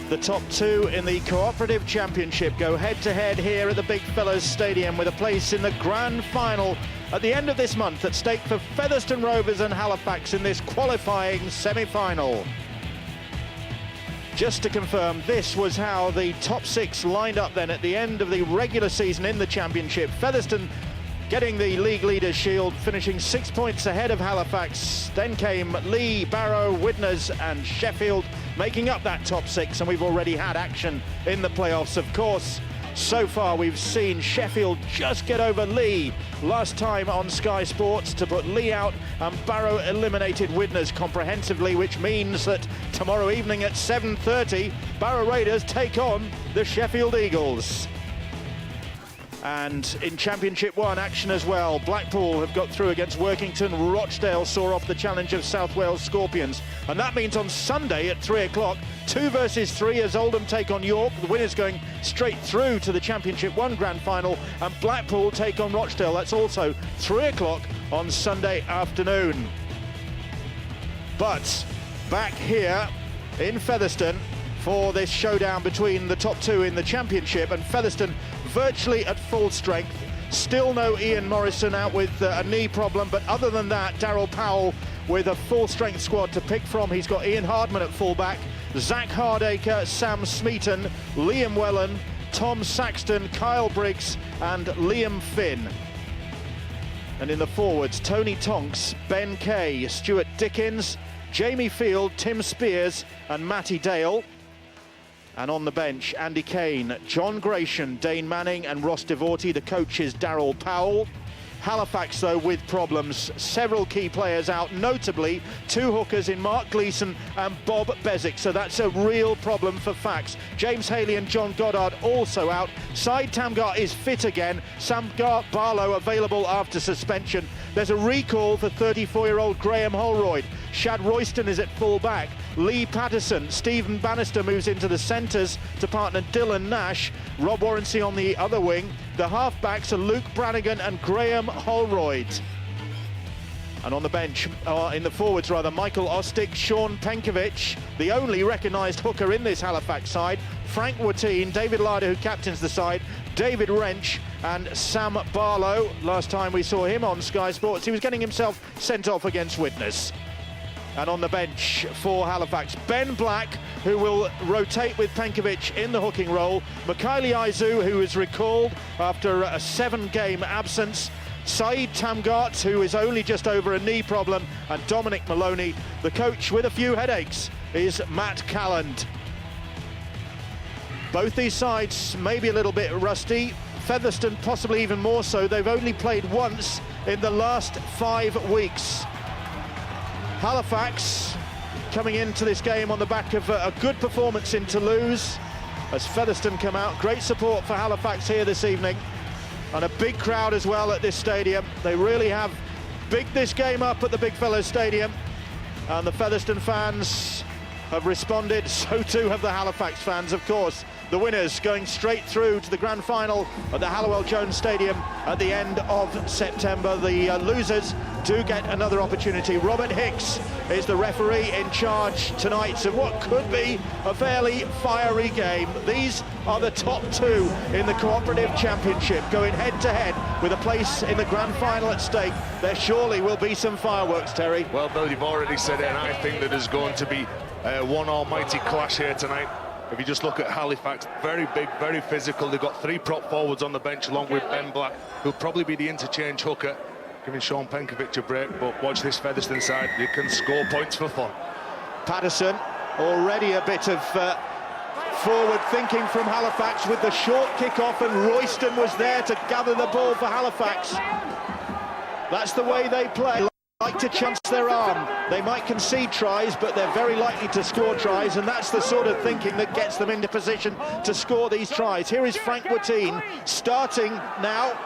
The top two in the Cooperative Championship go head-to-head here at the Big Fellas Stadium, with a place in the grand final at the end of this month at stake for Featherstone Rovers and Halifax in this qualifying semi-final. Just to confirm, this was how the top six lined up then at the end of the regular season in the Championship. Featherstone getting the league leaders shield, finishing 6 points ahead of Halifax. Then came Leigh, Barrow, Widnes and Sheffield making up that top six, and we've already had action in the playoffs, of course. So far we've seen Sheffield just get over Leigh last time on Sky Sports to put Leigh out, and Barrow eliminated Widnes comprehensively, which means that tomorrow evening at 7:30 Barrow Raiders take on the Sheffield Eagles. And in Championship 1 action as well, Blackpool have got through against Workington. Rochdale saw off the challenge of South Wales Scorpions, and that means on Sunday at 3 o'clock, 2 versus 3 as Oldham take on York. The winners going straight through to the Championship 1 grand final, and Blackpool take on Rochdale. That's also 3 o'clock on Sunday afternoon. But back here in Featherstone for this showdown between the top two in the Championship, and Featherstone virtually at full strength. Still no Ian Morrison, out with a knee problem, but other than that, Daryl Powell with a full strength squad to pick from. He's got Ian Hardman at fullback, Zach Hardacre, Sam Smeaton, Liam Wellen, Tom Saxton, Kyle Briggs and Liam Finn. And in the forwards, Tony Tonks, Ben Kay, Stuart Dickens, Jamie Field, Tim Spears and Matty Dale. And on the bench, Andy Kane, John Gratian, Dane Manning and Ross Devorty. The coach is Daryl Powell. Halifax, though, with problems. Several key players out, notably 2 hookers in Mark Gleeson and Bob Bezic. So that's a real problem for Fax. James Haley and John Goddard also out. Syed Tamgar is fit again. Sam Barlow available after suspension. There's a recall for 34-year-old Graham Holroyd. Shad Royston is at full back. Lee Patterson, Stephen Bannister moves into the centres to partner Dylan Nash. Rob Warrency on the other wing. The half-backs are Luke Brannigan and Graham Holroyd. And on the bench, in the forwards rather, Michael Ostick, Sean Penkovic, the only recognised hooker in this Halifax side, Frank Watine, David Larder, who captains the side, David Wrench and Sam Barlow. Last time we saw him on Sky Sports, he was getting himself sent off against Widnes. And on the bench for Halifax, Ben Black, who will rotate with Penkovic in the hooking role, Mikhaili Aizu, who is recalled after a 7-game absence, Syed Tamgart, who is only just over a knee problem, and Dominic Maloney. The coach with a few headaches is Matt Calland. Both these sides maybe a little bit rusty. Featherstone possibly even more so. They've only played once in the last 5 weeks. Halifax coming into this game on the back of a good performance in Toulouse as Featherstone come out. Great support for Halifax here this evening, and a big crowd as well at this stadium. They really have bigged this game up at the Big Fellas Stadium, and the Featherstone fans have responded. So too have the Halifax fans, of course. The winners going straight through to the grand final at the Hallowell Jones Stadium at the end of September. The losers do get another opportunity. Robert Hicks is the referee in charge tonight of what could be a fairly fiery game. These are the top 2 in the Cooperative Championship going head-to-head with a place in the grand final at stake. There surely will be some fireworks, Terry. Well, Bill, you've already said it, and I think that there's going to be one almighty clash here tonight. If you just look at Halifax, very big, very physical. They've got 3 prop forwards on the bench along with Ben Black, who'll probably be the interchange hooker, giving Sean Penkovic a break. But watch this Featherstone side, you can score points for fun. Patterson, already a bit of forward thinking from Halifax with the short kick-off, and Royston was there to gather the ball for Halifax. That's the way they play. Like to chance their arm. They might concede tries, but they're very likely to score tries, and that's the sort of thinking that gets them into position to score these tries. Here is Frank Watine starting now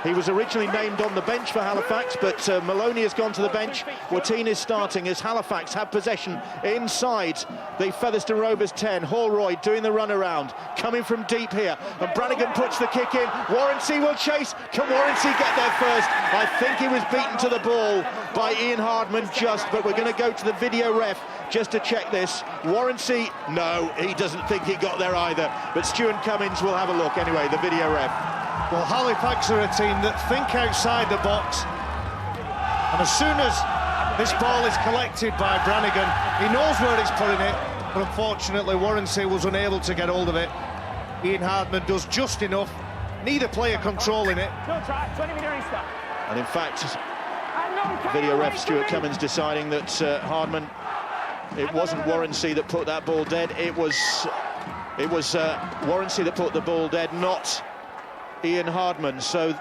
He was originally named on the bench for Halifax, but Maloney has gone to the bench. Watine is starting as Halifax have possession inside the Featherstone Rovers 10. Holroyd doing the runaround, coming from deep here, and Brannigan puts the kick in. Warrancy will chase. Can Warrancy get there first? I think he was beaten to the ball by Ian Hardman but we're going to go to the video ref just to check this. Warrancy, no, he doesn't think he got there either, but Stuart Cummins will have a look anyway, the video ref. Well, Halifax are a team that think outside the box, and as soon as this ball is collected by Brannigan, he knows where he's putting it, but unfortunately Warrancy was unable to get hold of it. Ian Hardman does just enough, neither player controlling it. And in fact, video ref Stuart Cummins deciding that Hardman, it wasn't Warrancy that put that ball dead, it was Warrancy that put the ball dead, not Ian Hardman. So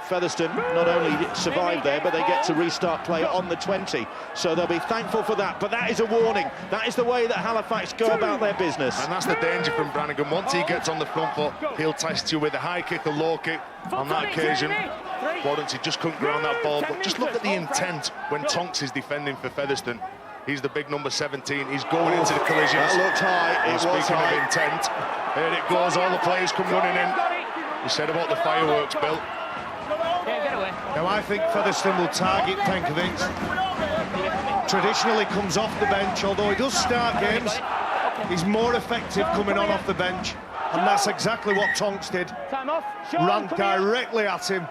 Featherstone not only survived there, but they get to restart play on the 20. So they'll be thankful for that. But that is a warning. That is the way that Halifax go about their business. And that's the danger from Brannigan. Once he gets on the front foot, he'll test you with a high kick, a low kick. On that occasion, Warrancy just couldn't ground that ball. But just look at the intent when Tonks is defending for Featherstone. He's the big number 17. He's going into the collisions. That looked high. It was speaking high. of intent, here it goes. All the players come running in. You said about the fireworks, Bill. Now I think Featherstone will target Penkovic. Traditionally comes off the bench, although he does start games. He's more effective coming on off the bench, and that's exactly what Tonks did. Ran directly at him,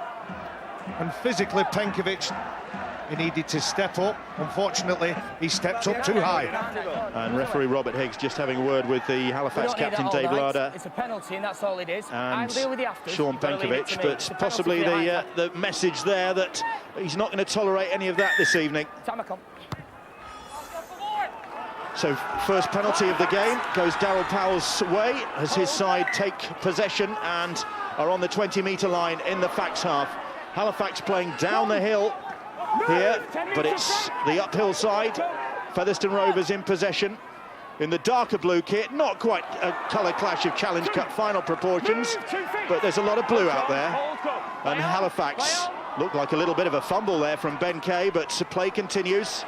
and physically Penkovic, he needed to step up. Unfortunately, he stepped up too high. And referee Robert Higgs just having a word with the Halifax captain Dave Larder. It's a penalty, and that's all it is. And deal with the afters, Sean Penkovic, but possibly the message there that he's not going to tolerate any of that this evening. So first penalty of the game goes Darryl Powell's way as his side take possession and are on the 20-metre line in the Fax half. Halifax playing down the hill here, but it's the uphill side. Featherstone Rovers in possession in the darker blue kit. Not quite a colour clash of Challenge Cup final proportions, but there's a lot of blue out there. And Halifax looked like a little bit of a fumble there from Ben Kay, but play continues.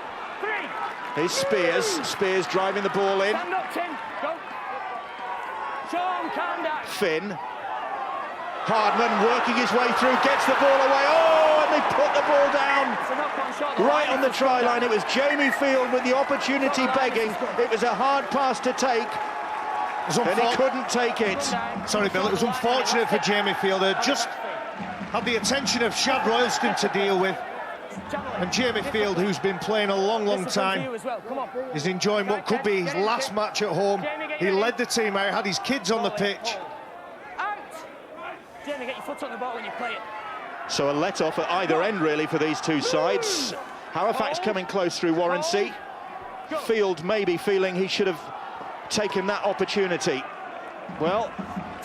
Here's Spears driving the ball in. Finn. Hardman working his way through, gets the ball away. Oh, and they put the ball down right on the try line. It was Jamie Field with the opportunity begging. It was a hard pass to take, and he couldn't take it. Sorry, Bill, it was unfortunate for Jamie Field. They just had the attention of Shad Roylston to deal with. And Jamie Field, who's been playing a long time, is enjoying what could be his last match at home. He led the team out, had his kids on the pitch. Jamie, get your foot on the ball when you play it. So a let-off at either end, really, for these two sides. Halifax coming close through Warrancy. Field maybe feeling he should have taken that opportunity. Well,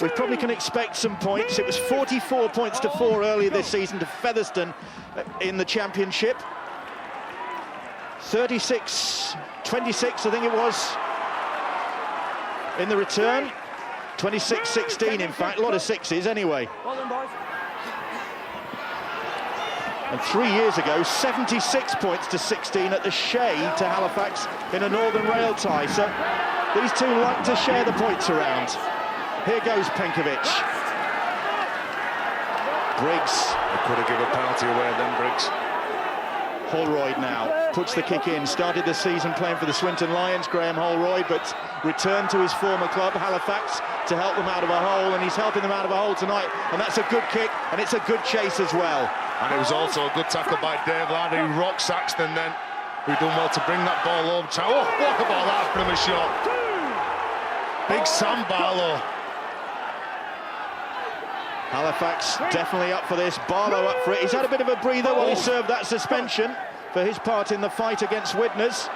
we probably can expect some points. It was 44 points to 4 earlier this season to Featherstone in the championship. 36-26, I think it was, in the return. 26-16, in fact, a lot of sixes anyway. Well done, boys. And 3 years ago, 76 points to 16 at the Shea to Halifax in a Northern Rail tie. So these two like to share the points around. Here goes Penkovic. Briggs. They could have given a penalty away then, Briggs. Holroyd now puts the kick in. Started the season playing for the Swinton Lions, Graham Holroyd, but returned to his former club, Halifax, to help them out of a hole, and he's helping them out of a hole tonight. And that's a good kick, and it's a good chase as well. And it was also a good tackle by Dave Larder, who rocked Saxton then, who done well to bring that ball over. Oh, what about that from a shot? Big Sam Barlow. Halifax definitely up for this. Barlow up for it. He's had a bit of a breather while he served that suspension for his part in the fight against Widnes.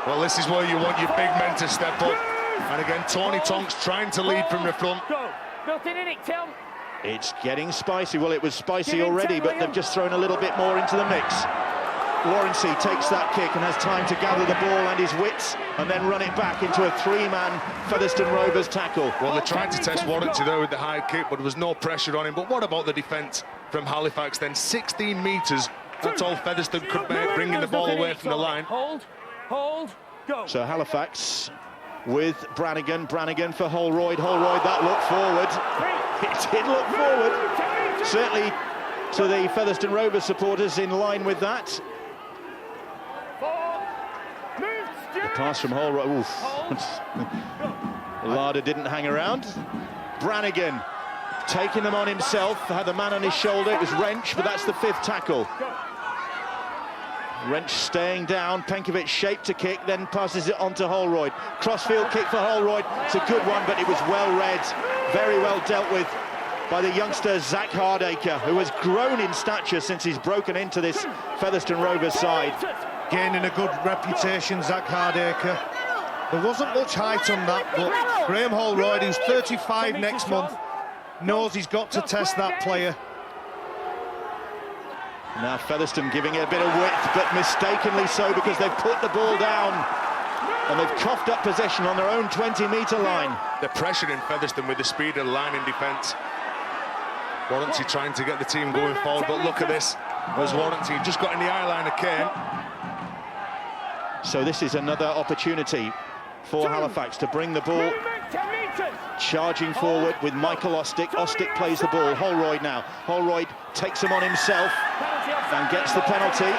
Well, this is where you want your big men to step up. And again, Tony Tonks trying to lead from the front. It's getting spicy. Well, it was spicy already, but they've just thrown a little bit more into the mix. Warrancy takes that kick and has time to gather the ball and his wits and then run it back into a three-man Featherstone Rovers tackle. Well, they tried to test Warrancy there with the high kick, but there was no pressure on him. But what about the defence? from Halifax, then 16 metres. That's all Featherstone could make, bringing the ball away from the line. Hold, go. So Halifax with Brannigan for Holroyd. Holroyd, that looked forward. It did look forward. Certainly to the Featherstone Rovers supporters in line with that. The pass from Holroyd. Oof. Larder didn't hang around. Brannigan taking them on himself, had the man on his shoulder. It was Wrench, but that's the 5th tackle. Wrench staying down, Penkovic shaped to kick, then passes it on to Holroyd. Crossfield kick for Holroyd, it's a good one, but it was well read, very well dealt with by the youngster Zach Hardacre, who has grown in stature since he's broken into this Featherstone Rovers side. Gaining a good reputation, Zach Hardacre. There wasn't much height on that, but Graham Holroyd, who's 35 next month, knows he's got to test that player. Now Featherstone giving it a bit of width, but mistakenly so, because they've put the ball down and they've coughed up possession on their own 20-metre line. The pressure in Featherstone with the speed of the line in defence. Warranty trying to get the team going forward, but look at this. There's Warranty just got in the eye line of Kane. So this is another opportunity for Halifax to bring the ball charging forward with Michael Ostick. Ostick plays the ball. Holroyd now. Holroyd takes him on himself and gets the penalty.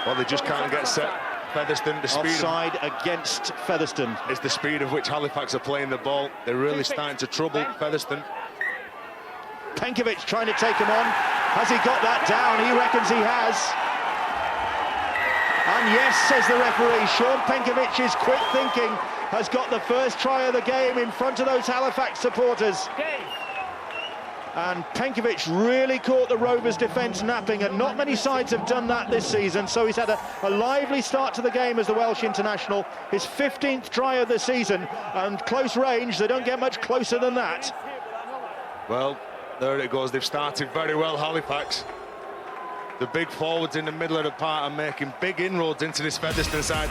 Well, they just can't get set. Featherstone, the speed offside against Featherstone. Is the speed of which Halifax are playing the ball. They're really starting to trouble Featherstone. Penkovic trying to take him on. Has he got that down? He reckons he has. And yes, says the referee, Sean Penkovic's quick thinking has got the first try of the game in front of those Halifax supporters. And Penkovic really caught the Rovers' defence napping, and not many sides have done that this season, so he's had a lively start to the game as the Welsh international. His 15th try of the season, and close range, they don't get much closer than that. Well, there it goes. They've started very well, Halifax. The big forwards in the middle of the park are making big inroads into this Featherstone side,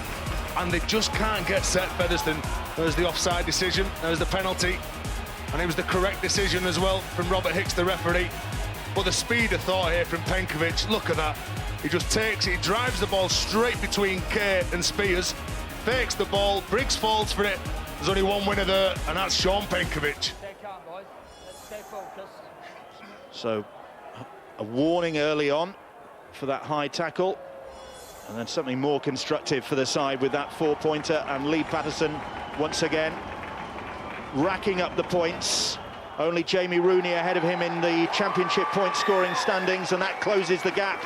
and they just can't get set. Featherstone, there's the offside decision, there's the penalty, and it was the correct decision as well from Robert Hicks, the referee. But the speed of thought here from Penkovic, look at that. He just takes it, he drives the ball straight between Kay and Spears, fakes the ball, Briggs falls for it. There's only one winner there, and that's Sean Penkovic. Stay calm, boys. Let's stay focused. So, a warning early on for that high tackle, and then something more constructive for the side with that 4-pointer, and Lee Patterson once again racking up the points. Only Jamie Rooney ahead of him in the championship point scoring standings, and that closes the gap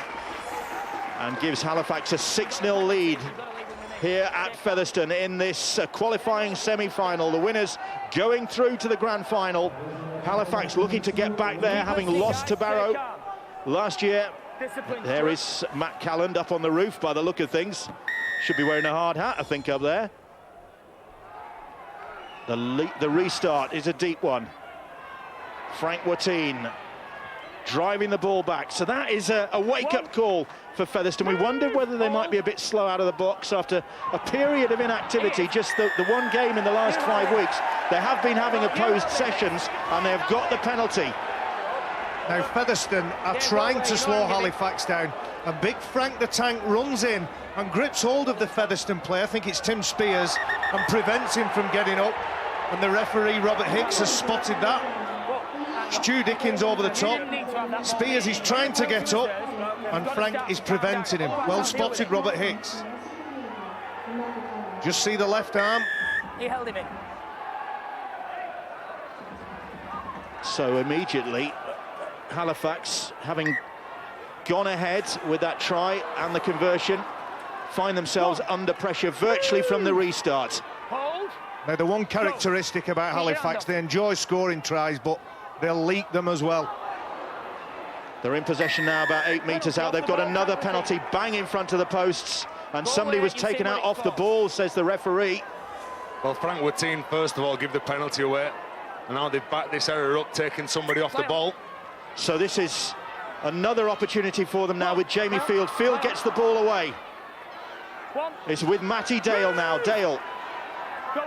and gives Halifax a 6-0 lead here at Featherstone in this qualifying semi-final. The winners going through to the grand final. Halifax looking to get back there, having lost to Barrow last year. There is Matt Calland up on the roof by the look of things. Should be wearing a hard hat, I think, up there. The restart is a deep one. Frank Watine driving the ball back. So that is a wake-up call for Featherstone. We wondered whether they might be a bit slow out of the box after a period of inactivity, just the one game in the last 5 weeks. They have been having opposed sessions, and they've got the penalty. Now Featherstone are trying to slow Halifax down, and big Frank the Tank runs in and grips hold of the Featherstone player, I think it's Tim Spears, and prevents him from getting up, and the referee Robert Hicks has spotted that. Stu Dickens over the top, Spears is trying to get up, and Frank is preventing him. Well spotted, Robert Hicks. Just see the left arm. He held him in. So immediately Halifax, having gone ahead with that try and the conversion, find themselves under pressure virtually from the restart. Now the one characteristic about Halifax, they enjoy scoring tries, but they'll leak them as well. They're in possession now, about 8 metres out. They've got another penalty bang in front of the posts, and somebody was taken out off the ball, says the referee. Well, Frank Watine first of all give the penalty away, and now they've backed this error up, taking somebody off the ball. So this is another opportunity for them now with Jamie Field. Field gets the ball away. It's with Matty Dale now. Dale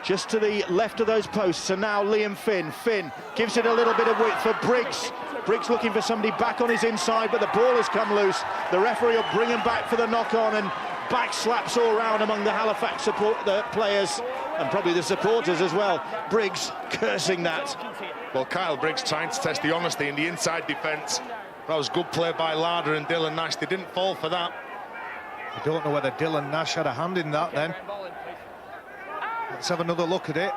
just to the left of those posts, and now Liam Finn. Finn gives it a little bit of width for Briggs. Briggs looking for somebody back on his inside, but the ball has come loose. The referee will bring him back for the knock-on, and back slaps all round among the Halifax the players, and probably the supporters as well. Briggs cursing that. Well, Kyle Briggs trying to test the honesty in the inside defence. That was good play by Larder and Dylan Nash. They didn't fall for that. I don't know whether Dylan Nash had a hand in that then. Let's have another look at it.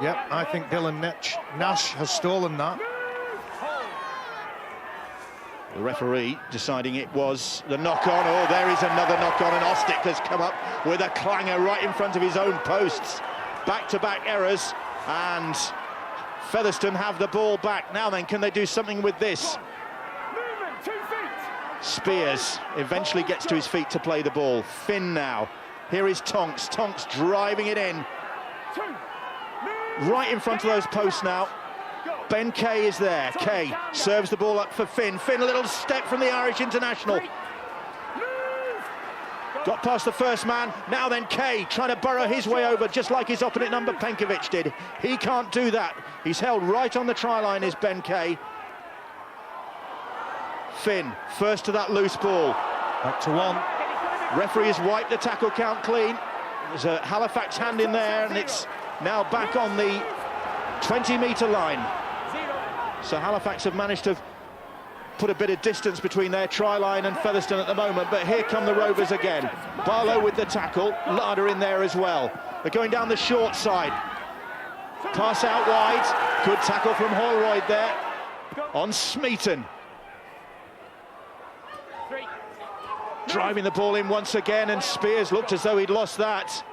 Yep, I think Dylan Nash has stolen that. The referee deciding it was the knock-on. Oh, there is another knock-on, and Ostick has come up with a clanger right in front of his own posts. Back-to-back errors, and Featherstone have the ball back. Now then, can they do something with this? Spears eventually gets to his feet to play the ball. Finn now. Here is Tonks. Tonks driving it in. Right in front of those posts now. Ben Kay is there. Kay serves the ball up for Finn. Finn, a little step from the Irish international. Got past the first man. Now then, Kay trying to burrow his way over, just like his opponent number Penkovic did. He can't do that. He's held right on the try line, is Ben Kay. Finn, first to that loose ball. Back to one. Referee has wiped the tackle count clean. There's a Halifax hand in there, and it's now back on the 20-metre line. So Halifax have managed to put a bit of distance between their try line and Featherstone at the moment, but here come the Rovers again. Barlow with the tackle, Larder in there as well. They're going down the short side. Pass out wide. Good tackle from Holroyd there on Smeaton. Driving the ball in once again, and Spears looked as though he'd lost that.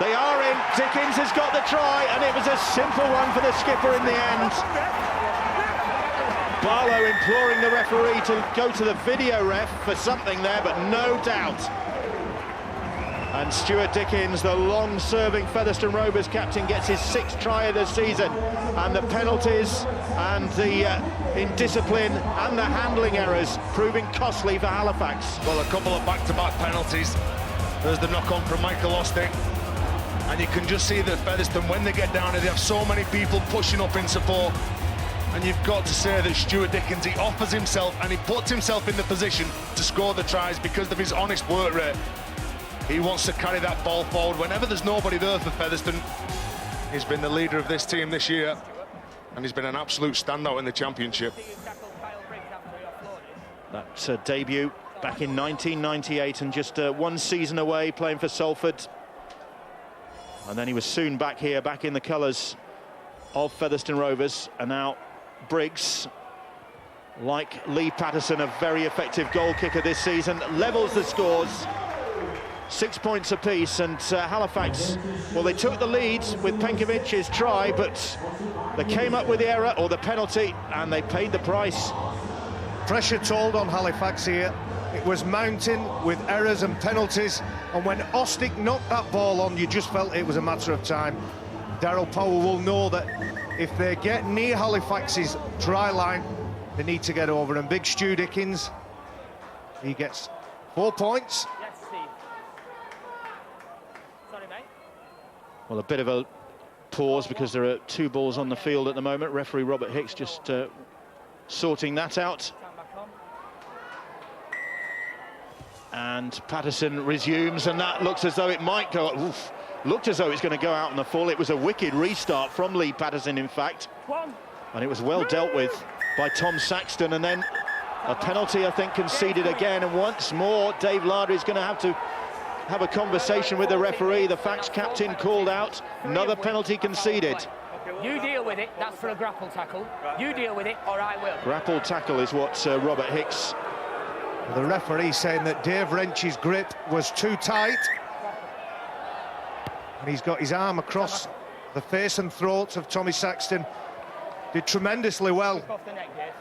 They are in. Dickens has got the try, and it was a simple one for the skipper in the end. Barlow imploring the referee to go to the video ref for something there, but no doubt. And Stuart Dickens, the long-serving Featherstone Rovers captain, gets his 6th try of the season. And the penalties and the indiscipline and the handling errors proving costly for Halifax. Well, a couple of back-to-back penalties. There's the knock-on from Michael Ostick. And you can just see that Featherstone, when they get down here, they have so many people pushing up in support. And you've got to say that Stuart Dickens, he offers himself and he puts himself in the position to score the tries because of his honest work rate. He wants to carry that ball forward whenever there's nobody there for Featherstone. He's been the leader of this team this year, and he's been an absolute standout in the championship. That debut back in 1998, and just 1 season away playing for Salford. And then he was soon back here, back in the colours of Featherstone Rovers. And now Briggs, like Lee Patterson, a very effective goal kicker this season, levels the scores. 6 points apiece, and Halifax, well, they took the lead with Penkovic's try, but they came up with the error or the penalty, and they paid the price. Pressure told on Halifax here. It was mounting with errors and penalties, and when Ostick knocked that ball on, you just felt it was a matter of time. Darryl Powell will know that if they get near Halifax's try line, they need to get over, and big Stu Dickens, he gets 4 points. Well, a bit of a pause because there are 2 balls on the field at the moment. Referee Robert Hicks just sorting that out. And Patterson resumes, and that looks as though it might go. Oof, looked as though it's going to go out on the full. It was a wicked restart from Lee Patterson, in fact. And it was well dealt with by Tom Saxton. And then a penalty, I think, conceded again. And once more, Dave Larder is going to have a conversation with the referee. The Fax captain called out. Another penalty conceded. You deal with it. That's for a grapple tackle. You deal with it, or I will. Grapple tackle is what Robert Hicks. The referee saying that Dave Wrench's grip was too tight. And he's got his arm across the face and throat of Tommy Saxton. Did tremendously well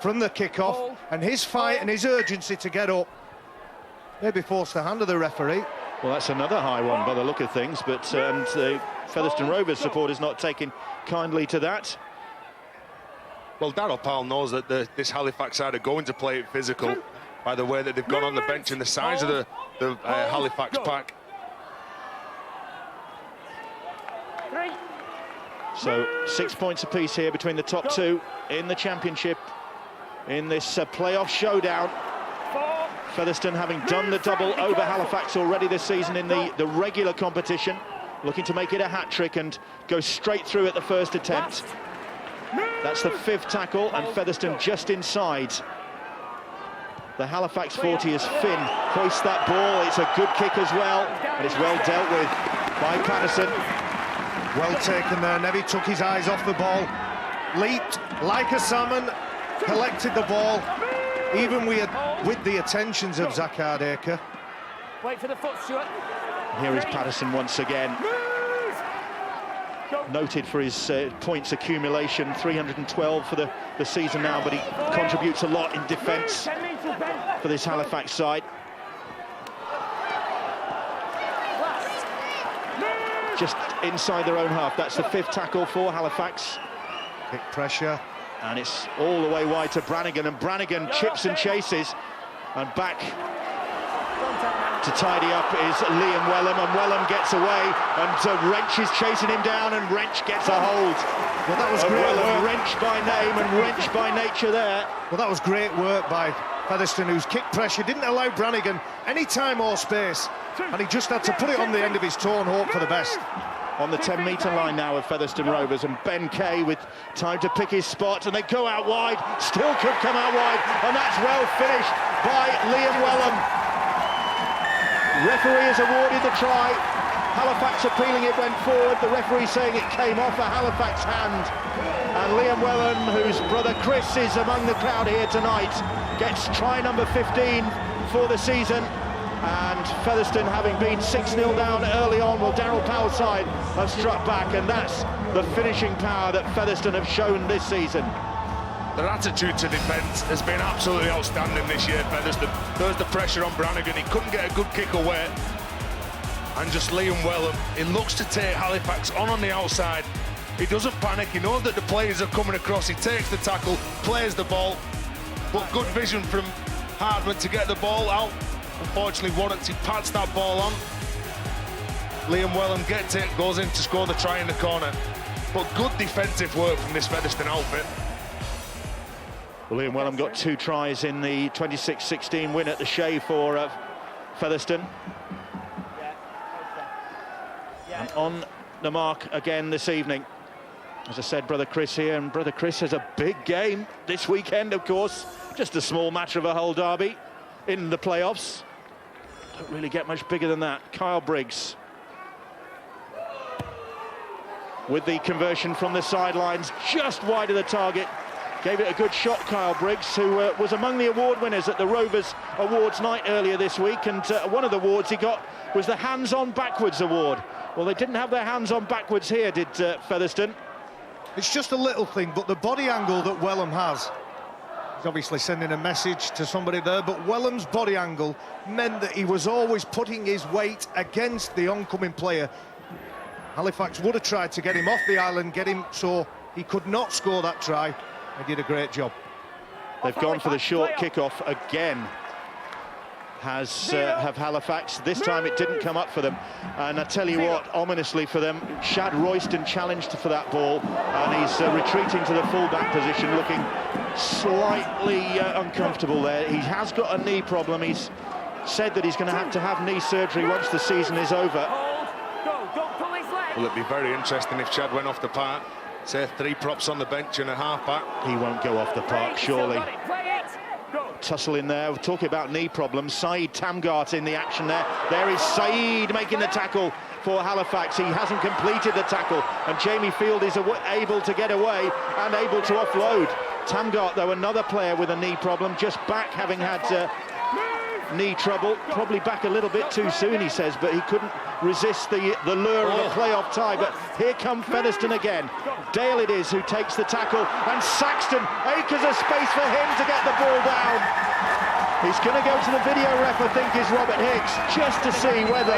from the kick-off. And his fight and his urgency to get up maybe forced the hand of the referee. Well, that's another high one by the look of things, but and the Featherstone Rovers supporters not taking kindly to that. Well, Darryl Powell knows that this Halifax side are going to play it physical by the way that they've gone on the bench and the size of the Halifax pack. So 6 points apiece here between the top two in the championship in this playoff showdown. Featherstone having done the double over Halifax already this season in the regular competition, looking to make it a hat-trick and go straight through at the first attempt. That's the 5th tackle, and Featherstone just inside. The Halifax 40 as Finn hoists that ball. It's a good kick as well, and it's well dealt with by Patterson. Well taken there. Nevy took his eyes off the ball, leaped like a salmon, collected the ball, even with the attentions of Zach Hardacre. Wait for the foot, Stuart. Here is Patterson once again. Noted for his points accumulation, 312 for the season now, but he contributes a lot in defence for this Halifax side. Just inside their own half. That's the 5th tackle for Halifax. Kick pressure. And it's all the way wide to Brannigan, and Brannigan chips and chases, and back to tidy up is Liam Wellham, and Wellham gets away, and Wrench is chasing him down, and Wrench gets a hold. Well, that was great Wellham, work. Wrench by name and Wrench by nature there. Well, that was great work by Featherstone, whose kick pressure didn't allow Brannigan any time or space, and he just had to put it on the end of his toe and hope for the best. On the 10-metre line now of Featherstone Rovers, and Ben Kay with time to pick his spot, and they go out wide, still could come out wide, and that's well finished by Liam Wellham. Referee has awarded the try. Halifax appealing it went forward, the referee saying it came off a Halifax hand. And Liam Wellham, whose brother Chris is among the crowd here tonight, gets try number 15 for the season. And Featherstone, having been 6-0 down early on, well, Daryl Powell's side have struck back, and that's the finishing power that Featherstone have shown this season. Their attitude to defence has been absolutely outstanding this year, Featherstone. There's the pressure on Brannigan, he couldn't get a good kick away. And just Liam Wellham, he looks to take Halifax on the outside. He doesn't panic, he knows that the players are coming across, he takes the tackle, plays the ball. But good vision from Hardman to get the ball out. Unfortunately, Warrants, he pats that ball on. Liam Wellham gets it, goes in to score the try in the corner. But good defensive work from this Featherstone outfit. Well, Liam Wellham got 2 tries in the 26-16 win at the Shea for Featherstone. And on the mark again this evening. As I said, brother Chris here, and brother Chris has a big game this weekend, of course. Just a small matter of a whole derby in the playoffs. Don't really get much bigger than that. Kyle Briggs with the conversion from the sidelines, just wide of the target. Gave it a good shot, Kyle Briggs, who was among the award winners at the Rovers Awards night earlier this week, and one of the awards he got was the hands-on backwards award. Well, they didn't have their hands-on backwards here, did Featherstone. It's just a little thing, but the body angle that Wellham has, he's obviously sending a message to somebody there, but Wellham's body angle meant that he was always putting his weight against the oncoming player. Halifax would have tried to get him off the island, get him so he could not score that try. They did a great job. They've gone for the short kick-off again. Have Halifax. This time it didn't come up for them. And I tell you what, ominously for them, Shad Royston challenged for that ball, and he's retreating to the full-back position, looking slightly uncomfortable there. He has got a knee problem. He's said that he's going to have knee surgery once the season is over. Will it be very interesting if Shad went off the park? Say 3 props on the bench and a half-back. He won't go off the park, surely. Tussle in there, we're talking about knee problems. Saeed Tamgart in the action there. There is Saeed making the tackle for Halifax. He hasn't completed the tackle, and Jamie Field is able to get away and able to offload. Tamgart, though, another player with a knee problem, just back, having had knee trouble. Probably back a little bit too soon, he says, but he couldn't resist the lure of a playoff tie. But here come Featherstone again. Dale it is who takes the tackle, and Saxton, acres of space for him to get the ball down. He's going to go to the video ref, I think, is Robert Hicks, just to see whether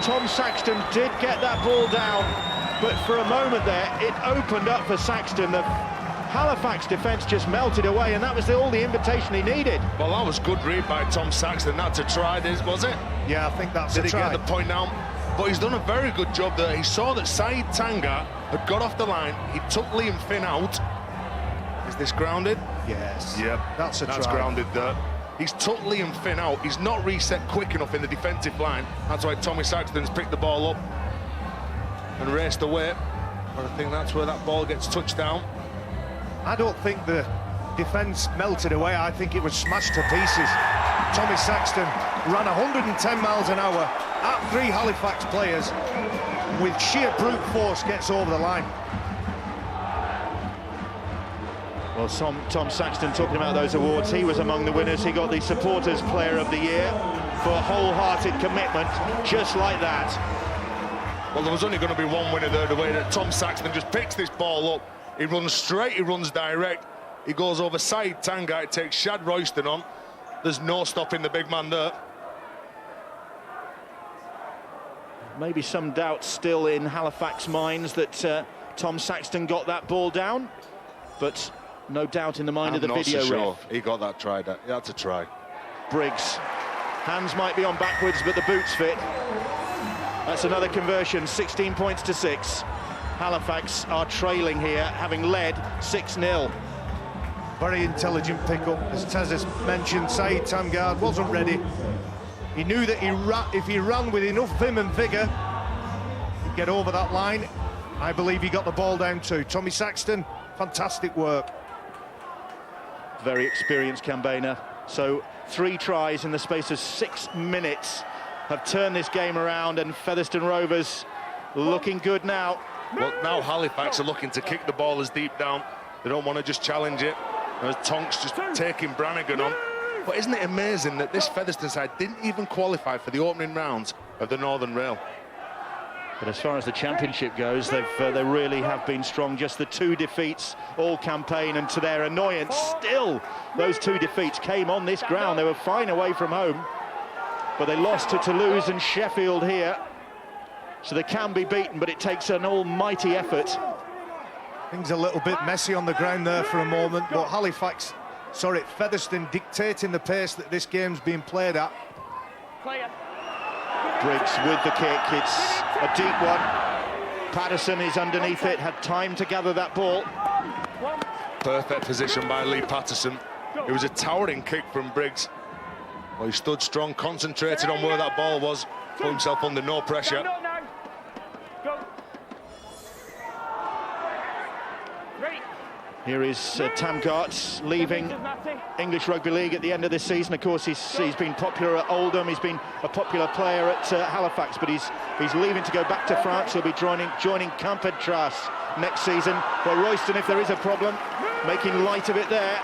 Tom Saxton did get that ball down. But for a moment there, it opened up for Saxton. The Halifax defence just melted away, and that was all the invitation he needed. Well, that was good read by Tom Saxton. That's a try, was it? Yeah, I think that's a try. Did he get the point now? But he's done a very good job there. He saw that Saeed Tanga had got off the line. He took Liam Finn out. Is this grounded? Yes. Yep. That's That's grounded there. He's took Liam Finn out. He's not reset quick enough in the defensive line. That's why Tommy Saxton's picked the ball up and raced away. But I think that's where that ball gets touched down. I don't think the defence melted away. I think it was smashed to pieces. Tommy Saxton ran 110 miles an hour at 3 Halifax players. With sheer brute force, gets over the line. Well, Tom Saxton talking about those awards, he was among the winners. He got the Supporters Player of the Year for wholehearted commitment, just like that. Well, there was only going to be one winner there, the way that Tom Saxton just picks this ball up. He runs straight, he runs direct. He goes over Saeed Tanga, it takes Shad Royston on. There's no stopping the big man there. Maybe some doubt still in Halifax minds that Tom Saxton got that ball down, but no doubt in the mind of the video ref. He got that try. That's a try. Briggs, hands might be on backwards, but the boots fit. That's another conversion, 16 points to 6. Halifax are trailing here, having led 6-0. Very intelligent pickup. As Tez has mentioned, Saeed Tangard wasn't ready. He knew that if he ran with enough vim and vigour, he'd get over that line. I believe he got the ball down too. Tommy Saxton, fantastic work. Very experienced campaigner. So 3 tries in the space of 6 minutes have turned this game around, and Featherstone Rovers looking good now. Well, now Halifax are looking to kick the ball as deep down. They don't want to just challenge it. As Tonks just taking Brannigan on. But isn't it amazing that this Featherstone side didn't even qualify for the opening rounds of the Northern Rail? But as far as the championship goes, they really have been strong. Just the 2 defeats all campaign, and to their annoyance, still those 2 defeats came on this ground. They were fine away from home, but they lost to Toulouse and Sheffield here. So they can be beaten, but it takes an almighty effort. Things a little bit messy on the ground there for a moment, but Featherstone dictating the pace that this game's being played at. Briggs with the kick, it's a deep one. Patterson is underneath it, had time to gather that ball. Perfect position by Lee Patterson. It was a towering kick from Briggs. Well, he stood strong, concentrated on where that ball was, put himself under no pressure. Here is Tamgart leaving English Rugby League at the end of this season. Of course, he's been popular at Oldham. He's been a popular player at Halifax, but he's leaving to go back to France. He'll be joining Campetras next season. Well, Royston, if there is a problem, making light of it there.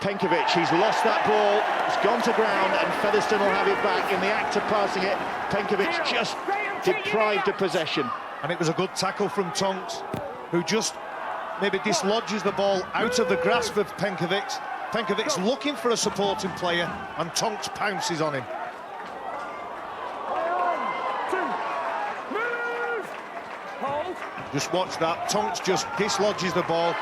Penkovic, he's lost that ball. It's gone to ground, and Featherstone will have it back. In the act of passing it, Penkovic just deprived of possession. And it was a good tackle from Tonks, who just maybe dislodges the ball out of the grasp of Penkovic. Penkovic's looking for a supporting player, and Tonks pounces on him. Just watch that. Tonks just dislodges the ball.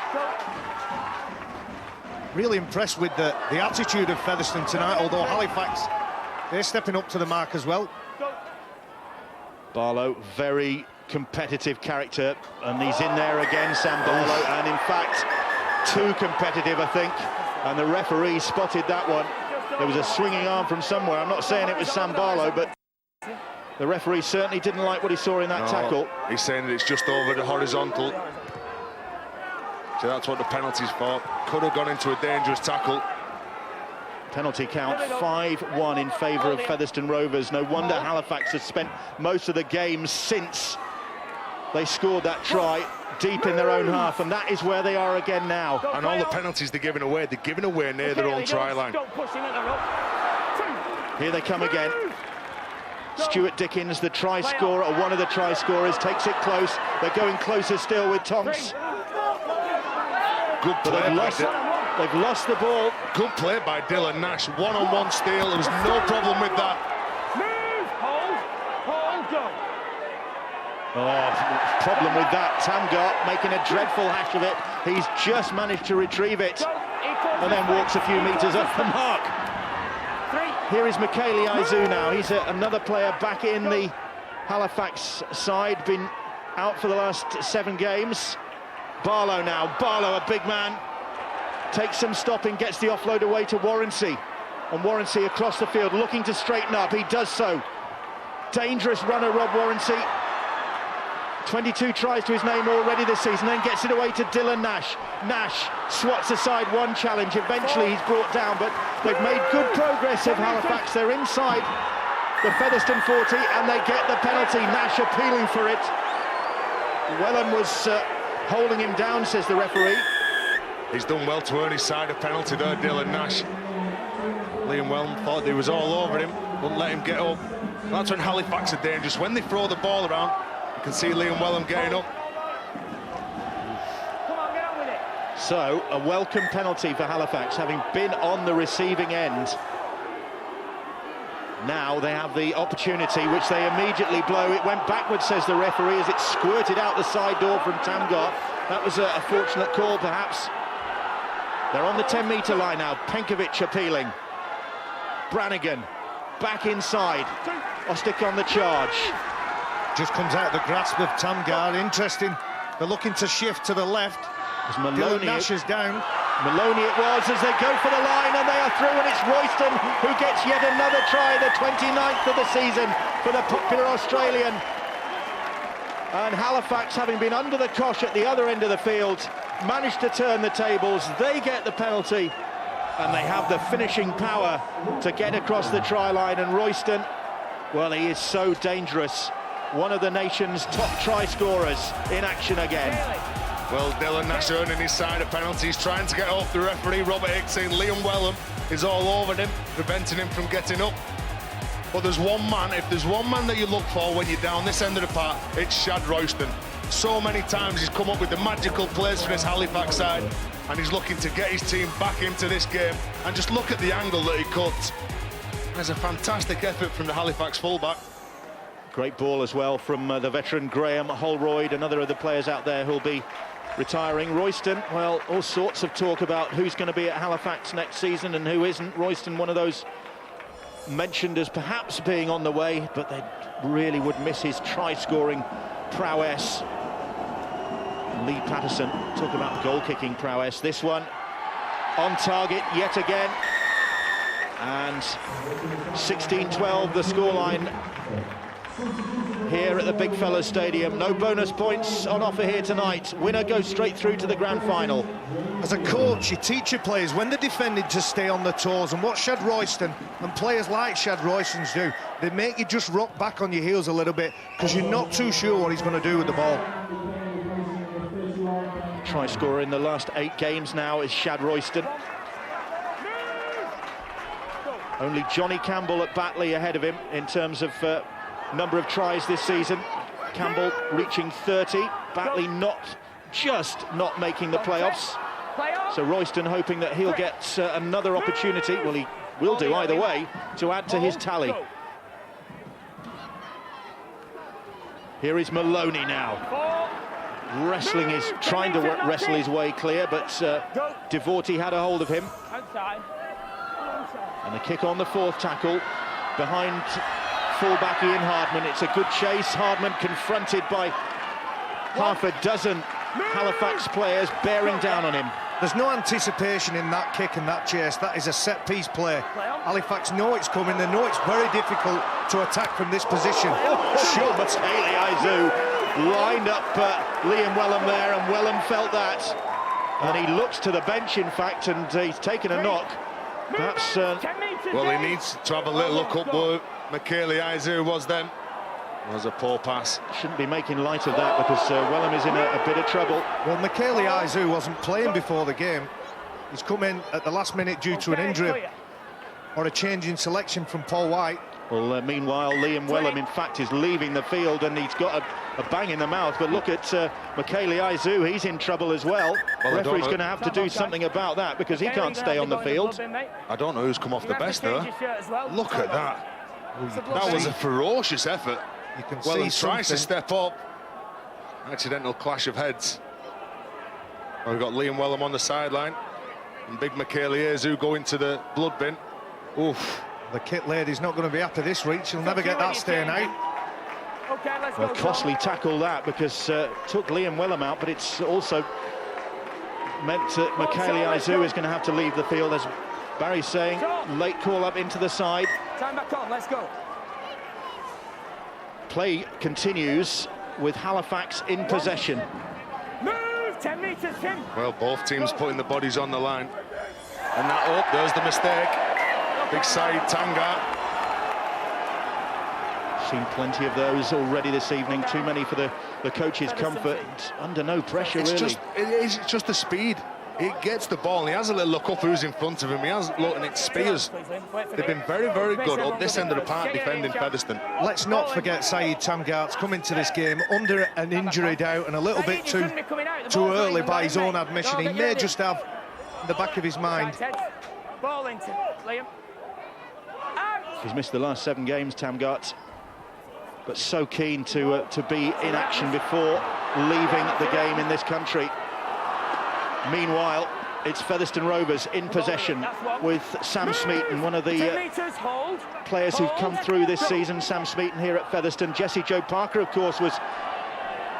Really impressed with the attitude of Featherstone tonight, although Halifax, they're stepping up to the mark as well. Barlow, very competitive character, and he's in there again, Sam Barlow, and in fact too competitive, I think, and the referee spotted that one. There was a swinging arm from somewhere. I'm not saying it was Sam Barlow, but the referee certainly didn't like what he saw in that tackle. He's saying that it's just over the horizontal, so that's what the penalty's for. Could have gone into a dangerous tackle. Penalty count 5-1 in favour of Featherstone Rovers. No wonder Halifax has spent most of the game since they scored that try deep in their own half, and that is where they are again now. And all the penalties they're giving away near their own try line. Here they come again. Stuart Dickens, the try scorer, or one of the try scorers, takes it close. They're going closer still with Tonks. Good play. They've lost the ball. Good play by Dylan Nash. One-on-one steal. There was no problem with that. Oh, problem with that. Tamgart making a dreadful hash of it. He's just managed to retrieve it and then walks a few metres off the mark. Here is Michaeli Aizu now. He's another player back in the Halifax side, been out for the last 7 games. Barlow now, Barlow, a big man, takes some stopping, gets the offload away to Warrensey. And Warrensey across the field, looking to straighten up, he does so. Dangerous runner, Rob Warrensey. 22 tries to his name already this season, then gets it away to Dylan Nash. Nash swats aside one challenge, eventually he's brought down, but they've made good progress of Halifax. They're inside the Featherstone 40 and they get the penalty. Nash appealing for it. Wellham was holding him down, says the referee. He's done well to earn his side a penalty there, Dylan Nash. Liam Wellham thought he was all over him, wouldn't let him get up. That's when Halifax are dangerous. When they throw the ball around, you can see Liam Wellham getting up. Come on, get on with it. So, a welcome penalty for Halifax, having been on the receiving end. Now they have the opportunity, which they immediately blow. It went backwards, says the referee, as it squirted out the side door from Tamgar. That was a fortunate call, perhaps. They're on the 10-metre line now. Penkovic appealing. Brannigan back inside. Ostick on the charge. Just comes out of the grasp of Tamgar. Interesting. They're looking to shift to the left. As Dylan Maloney, Nash is down. Maloney it was, as they go for the line, and they are through, and it's Royston who gets yet another try, the 29th of the season for the popular Australian. And Halifax, having been under the cosh at the other end of the field, managed to turn the tables. They get the penalty, and they have the finishing power to get across the try line. And Royston, well, he is so dangerous. One of the nation's top try scorers in action again. Well, Dylan Nash earning his side of penalties, trying to get up. The referee, Robert Hicks, saying Liam Wellham is all over him, preventing him from getting up. But there's one man, if there's one man that you look for when you're down this end of the park, it's Shad Royston. So many times he's come up with the magical plays for this Halifax side, and he's looking to get his team back into this game. And just look at the angle that he cut. There's a fantastic effort from the Halifax fullback. Great ball as well from the veteran Graham Holroyd, another of the players out there who'll be retiring. Royston, well, all sorts of talk about who's going to be at Halifax next season and who isn't. Royston, one of those mentioned as perhaps being on the way, but they really would miss his try-scoring prowess. Lee Patterson, talk about goal-kicking prowess. This one on target yet again. And 16-12 the scoreline here at the Big Fellas Stadium. No bonus points on offer here tonight. Winner goes straight through to the grand final. As a coach, you teach your players when they're defending to stay on their toes, and what Shad Royston and players like Shad Royston do, they make you just rock back on your heels a little bit because you're not too sure what he's going to do with the ball. Try scorer in the last 8 games now is Shad Royston. Only Johnny Campbell at Batley ahead of him in terms of number of tries this season. Campbell reaching 30, Batley not making the playoffs. So Royston hoping that he'll get another opportunity, well, he will do either way, to add to his tally. Here is Maloney now. Wrestling trying to wrestle his way clear, but Devorty had a hold of him. And the kick on the 4th tackle behind fullback Ian Hardman. It's a good chase. Hardman confronted by half a dozen Halifax players bearing down on him. There's no anticipation in that kick and that chase. That is a set-piece play. Halifax know it's coming. They know it's very difficult to attack from this position. Sure, but Haley Aizu lined up Liam Wellham there, and Wellham felt that. And he looks to the bench, in fact, and he's taken a knock. Perhaps... well, he needs to have a little look up where Michaeli Aizu was then. It was a poor pass. Shouldn't be making light of that because Wellham is in a bit of trouble. Well, Michaeli Aizu wasn't playing before the game. He's come in at the last minute due to an injury or a change in selection from Paul White. Well, meanwhile, Liam Wellham, in fact, is leaving the field and he's got a bang in the mouth. But look at Michaeli Aizu, he's in trouble as well. The referee's going to have to do something about that because he can't stay on the field. I don't know who's come off the best there. Look at that. That was a ferocious effort. You can Well, he see tries to step up. Accidental clash of heads. Well, we've got Liam Wellham on the sideline. And big Michaeli Aizu going to the blood bin. Oof. The kit lady's not going to be happy this week. She'll never get that staying out. Okay, let's Well, go. costly tackle that, because took Liam Wellham out, but it's also meant that Michaeli Aizu is going to have to leave the field, as Barry's saying. Late call up into the side. Time back on, let's go. Play continues with Halifax in possession. Move, 10 metres, Tim. Well, both teams putting the bodies on the line. And that, oh, there's the mistake. Big side, Tamgart. Seen plenty of those already this evening. Too many for the coach's comfort. It's under no pressure, It's really. it's just the speed. He gets the ball and he has a little look up who's in front of him. He has a look, and it's Spears. They've been very, very good up this end of the park defending Featherstone. Let's not forget Saeed Tamgart's come into this game under an injury doubt, and a little bit too early by his own admission. He may just have in the back of his mind. Ball into Liam. He's missed the last 7 games, Tamgart, but so keen to be in action before leaving the game in this country. Meanwhile, it's Featherstone Rovers in possession with Sam Smeaton, one of the players who've come through this season. Sam Smeaton here at Featherstone. Jesse Joe Parker, of course, was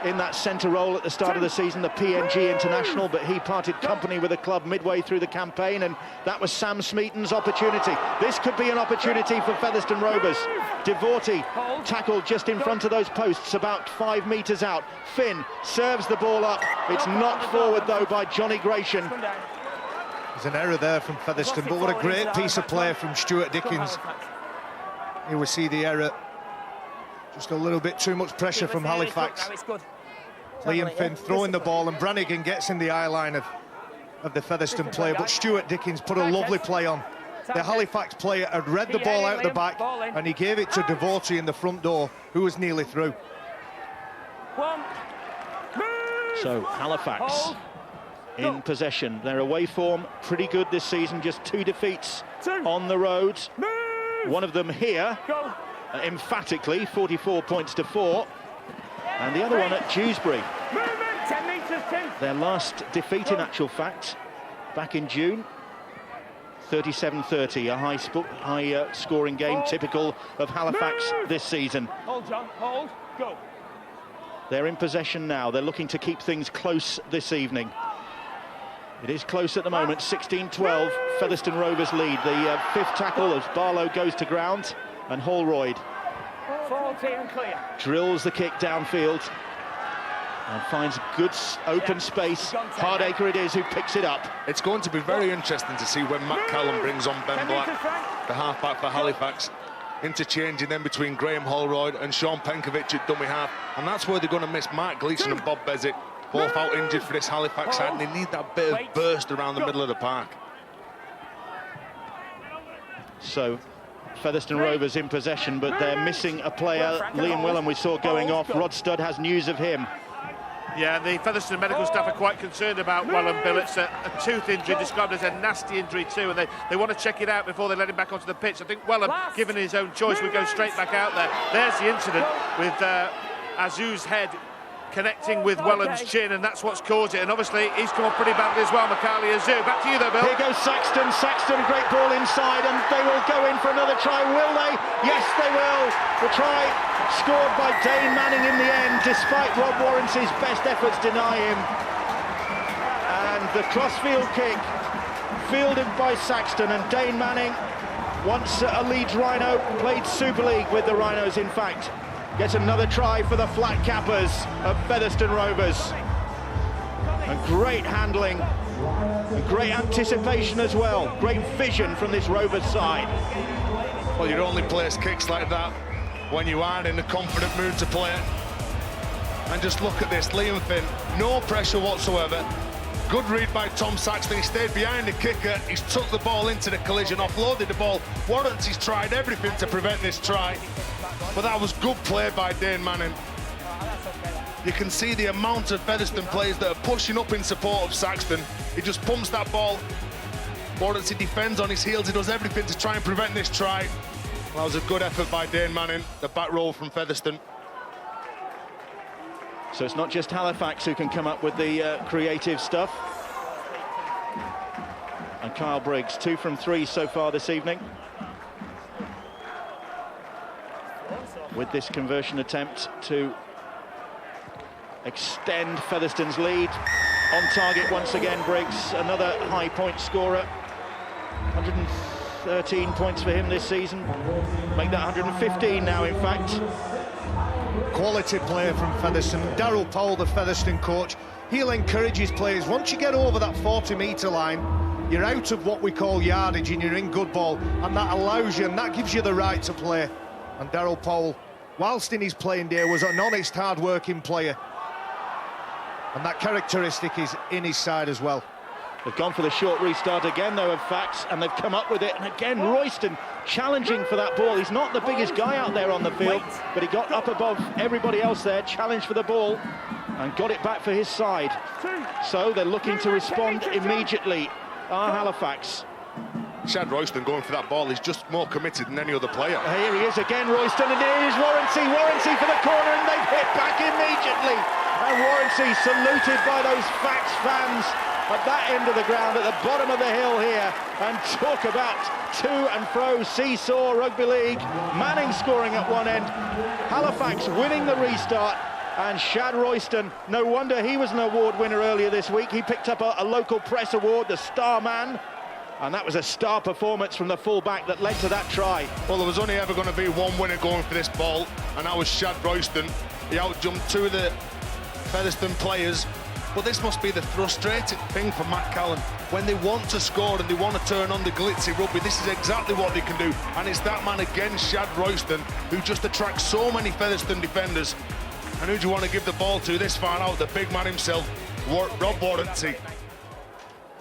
in that centre role at the start of the season, the PNG international, but he parted company with the club midway through the campaign, and that was Sam Smeaton's opportunity. This could be an opportunity for Featherstone Rovers. Devorty tackled just in front of those posts, about 5 metres out. Finn serves the ball up. It's knocked forward, though, by Johnny Gratian. There's an error there from Featherstone, but what a great piece of play from Stuart Dickens. Here we see the error. Just a little bit too much pressure from Halifax. Liam Finn throwing the ball, and Brannigan gets in the eye line of the Featherstone player, but Stuart Dickens put a lovely play on. The Halifax player had read the ball out the back, and he gave it to Devorty in the front door, who was nearly through. So Halifax in possession. Their away form pretty good this season, just 2 defeats on the road. One of them here, emphatically, 44 points to 4. And the other one at Dewsbury. Their last defeat, in actual fact, back in June. 37-30, a high scoring game, typical of Halifax this season. Hold, John, hold, go. They're in possession now. They're looking to keep things close this evening. It is close at the moment, 16-12, Featherstone Rovers lead. The 5th tackle as Barlow goes to ground, and Holroyd 14 clear. drills the kick downfield and finds good open space. Hardacre it is who picks it up. It's going to be very interesting to see when Matt Callum brings on Ben Black, the halfback for Halifax, interchanging them between Graham Holroyd and Sean Penkovic at dummy half, and that's where they're going to miss Mark Gleeson and Bob Bezic, both out injured for this Halifax side, and they need that bit of burst around the middle of the park. So Featherstone Rovers in possession, but they're missing a player. Liam Wellham we saw going off. Rod Studd has news of him. Yeah, the Featherstone medical staff are quite concerned about Wellham, Bill. It's a tooth injury, described as a nasty injury too, and they want to check it out before they let him back onto the pitch. I think Wellham, given his own choice, would go straight back out there. There's the incident with Azu's head connecting with Wellham's chin, and that's what's caused it. And obviously he's come up pretty badly as well, Michaeli Azu. Back to you though, Bill. Here goes Saxton. Saxton, great ball inside, and they will go in for another try. Will they? Yes, they will. The try scored by Dane Manning in the end, despite Rob Warrence's best efforts deny him. And the crossfield kick fielded by Saxton, and Dane Manning, once a Leeds Rhino, played Super League with the Rhinos in fact, gets another try for the flat cappers of Featherstone Rovers. And great handling, and great anticipation as well. Great vision from this Rovers side. Well, you'd only place kicks like that when you aren't in a confident mood to play it. And just look at this, Liam Finn, no pressure whatsoever. Good read by Tom Saxton. He stayed behind the kicker. He's took the ball into the collision, offloaded the ball. Warrants, he's tried everything to prevent this try. But that was good play by Dane Manning. You can see the amount of Featherstone players that are pushing up in support of Saxton. He just pumps that ball. Warrants, he defends on his heels. He does everything to try and prevent this try. That was a good effort by Dane Manning, the back row from Featherstone. So it's not just Halifax who can come up with the creative stuff. And Kyle Briggs, 2 from 3 so far this evening. with this conversion attempt to extend Featherstone's lead. On target once again, Briggs, another high point scorer. 113 points for him this season. Make that 115 now, in fact. Quality player from Featherstone. Darryl Powell, the Featherstone coach, he'll encourage his players. Once you get over that 40-metre line, you're out of what we call yardage and you're in good ball, and that allows you and that gives you the right to play. And Darryl Powell, whilst in his playing day, was an honest, hard-working player, and that characteristic is in his side as well. They've gone for the short restart again, though, of Fax, and they've come up with it. And again, Royston challenging for that ball. He's not the biggest guy out there on the field, but he got up above everybody else there, challenged for the ball, and got it back for his side. So they're looking to respond immediately. Halifax. Shad Royston going for that ball. He's just more committed than any other player. Here he is again, Royston, and here is Warranty. Warranty for the corner, and they've hit back immediately. And Warranty saluted by those Fax fans at that end of the ground, at the bottom of the hill here. And talk about to and fro seesaw rugby league. Manning scoring at one end, Halifax winning the restart, and Shad Royston, no wonder he was an award winner earlier this week. He picked up a local press award, the Star Man, and that was a star performance from the fullback that led to that try. Well, there was only ever going to be one winner going for this ball, and that was Shad Royston. He outjumped two of the Featherstone players. But this must be the frustrating thing for Matt Callan. When they want to score and they want to turn on the glitzy rugby, this is exactly what they can do. And it's that man again, Shad Royston, who just attracts so many Featherstone defenders. And who do you want to give the ball to this far out? The big man himself, Rob Warranty.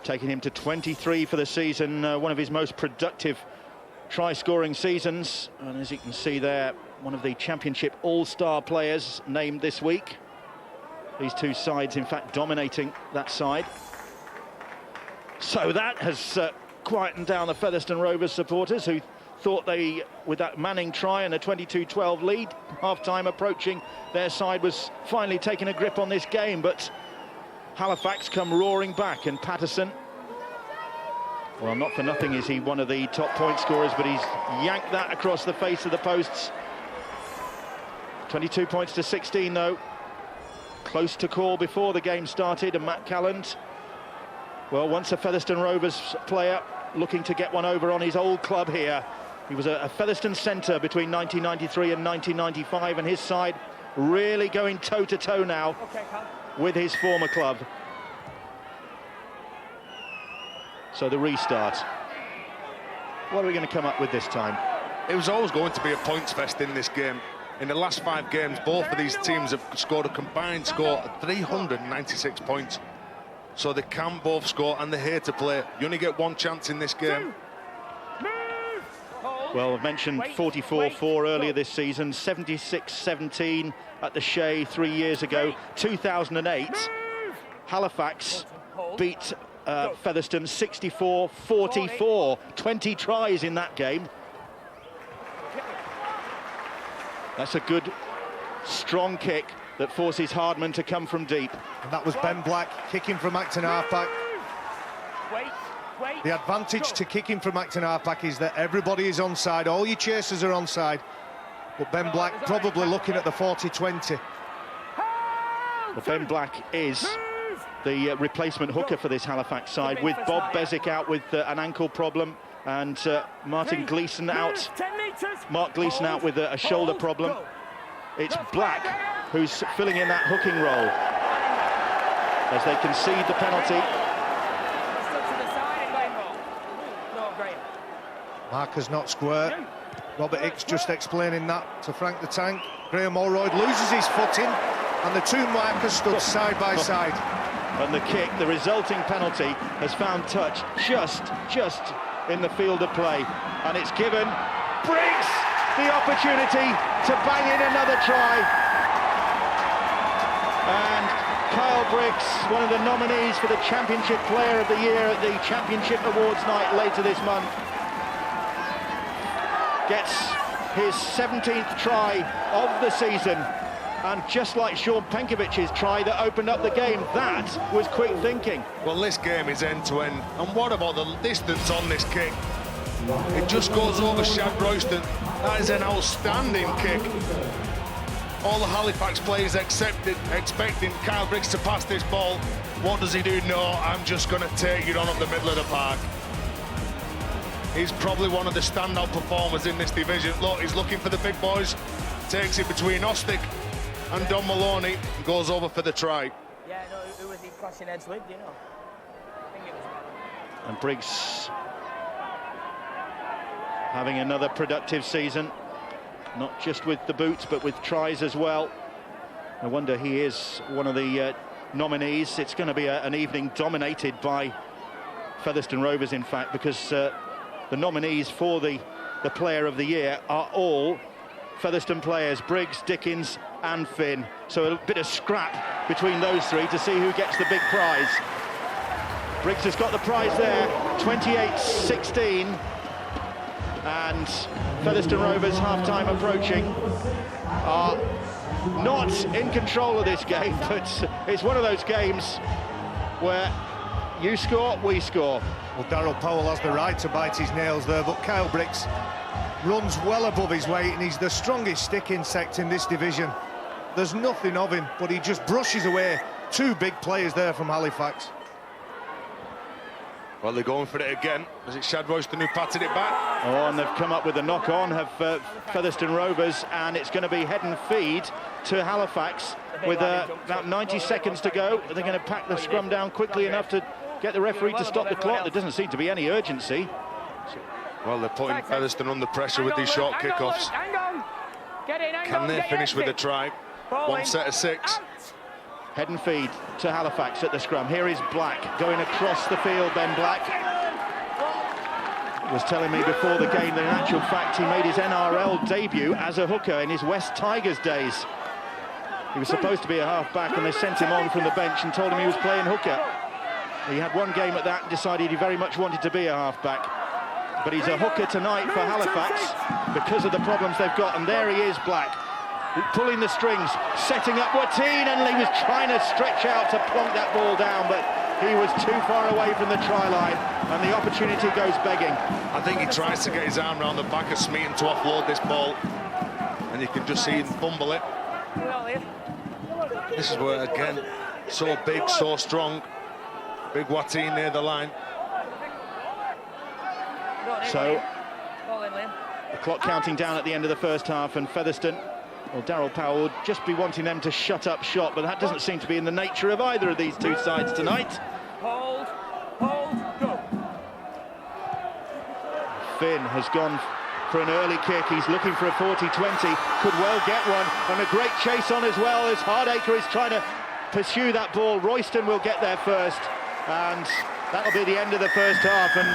Taking him to 23 for the season, one of his most productive try-scoring seasons. And as you can see there, one of the Championship All-Star players named this week. These two sides, in fact, dominating that side. So that has quietened down the Featherstone Rovers supporters, who thought they, with that Manning try and a 22-12 lead, half-time approaching, their side was finally taking a grip on this game. But Halifax come roaring back, and Patterson, well, not for nothing is he one of the top point scorers, but he's yanked that across the face of the posts. 22 points to 16, though. Close to call before the game started, and Matt Callan, well, once a Featherstone Rovers player looking to get one over on his old club here. He was a Featherstone centre between 1993 and 1995, and his side really going toe-to-toe now with his former club. So the restart. What are we going to come up with this time? It was always going to be a points fest in this game. In the last 5 games, both of these teams have scored a combined score of 396 points. So they can both score, and they're here to play. You only get one chance in this game. Well, I've mentioned 44-4 earlier this season, 76-17 at the Shea 3 years ago. 2008, Halifax beat Featherstone 64-44, 20 tries in that game. That's a good, strong kick that forces Hardman to come from deep. And that was Ben Black kicking from Acton halfback. The advantage to kicking from Acton halfback is that everybody is onside, all your chasers are onside. But Ben Black probably looking at the 40-20. Well, Ben Black is the replacement hooker for this Halifax side, with Bob Bezic out with an ankle problem, and Martin Gleeson out. Mark Gleeson out with a shoulder problem. It's Black who's filling in that hooking role as they concede the penalty. Marker's not square. Robert Hicks just explaining that to Frank the Tank. Graham Allroyd loses his footing, and the two markers stood side by side. And the kick, the resulting penalty, has found touch just in the field of play, and it's given Briggs the opportunity to bang in another try. And Kyle Briggs, one of the nominees for the Championship Player of the Year at the Championship Awards night later this month, gets his 17th try of the season. And just like Sean Penkovic's try that opened up the game, that was quick thinking. Well, this game is end-to-end. And what about the distance on this kick? It just goes over Shad Royston. That is an outstanding kick. All the Halifax players expecting Kyle Briggs to pass this ball. What does he do? No, I'm just going to take it on up the middle of the park. He's probably one of the standout performers in this division. Look, he's looking for the big boys. Takes it between Ostick and Don Maloney and goes over for the try. Yeah, no, who was he crossing heads with, do you know? I think it was... And Briggs having another productive season, not just with the boots, but with tries as well. No wonder he is one of the nominees. It's going to be an evening dominated by Featherstone Rovers, in fact, because the nominees for the Player of the Year are all Featherstone players, Briggs, Dickens and Finn. So a bit of scrap between those three to see who gets the big prize. Briggs has got the prize there, 28-16. And Featherstone Rovers, half-time approaching, are not in control of this game, but it's one of those games where you score, we score. Well, Daryl Powell has the right to bite his nails there, but Kyle Briggs runs well above his weight, and he's the strongest stick insect in this division. There's nothing of him, but he just brushes away two big players there from Halifax. Well, they're going for it again. Was it Shad Royston who patted it back? Oh, and they've come up with a knock-on, have Featherstone Rovers, and it's going to be head and feed to Halifax with about 90 seconds to go. They're going to pack the scrum down quickly enough to get the referee to stop the clock. There doesn't seem to be any urgency. Well, they're putting Featherstone under pressure with these short kickoffs. Can they finish with a try? One set of 6. Head and feed to Halifax at the scrum. Here is Black going across the field. Ben Black was telling me before the game that in actual fact he made his NRL debut as a hooker in his West Tigers days. He was supposed to be a half-back and they sent him on from the bench and told him he was playing hooker. He had one game at that and decided he very much wanted to be a half-back. But he's a hooker tonight for Halifax because of the problems they've got. And there he is, Black, pulling the strings, setting up Watine, and he was trying to stretch out to plonk that ball down, but he was too far away from the try line, and the opportunity goes begging. I think he tries to get his arm around the back of Smeaton to offload this ball, and you can just see him fumble it. This is where, again, so big, so strong. Big Watine near the line. So, the clock counting down at the end of the first half, and Featherstone, well, Daryl Powell would just be wanting them to shut up shop, but that doesn't seem to be in the nature of either of these two sides tonight. Hold, go. Finn has gone for an early kick. He's looking for a 40-20, could well get one, and a great chase on as well as Hardacre is trying to pursue that ball. Royston will get there first, and that'll be the end of the first half. And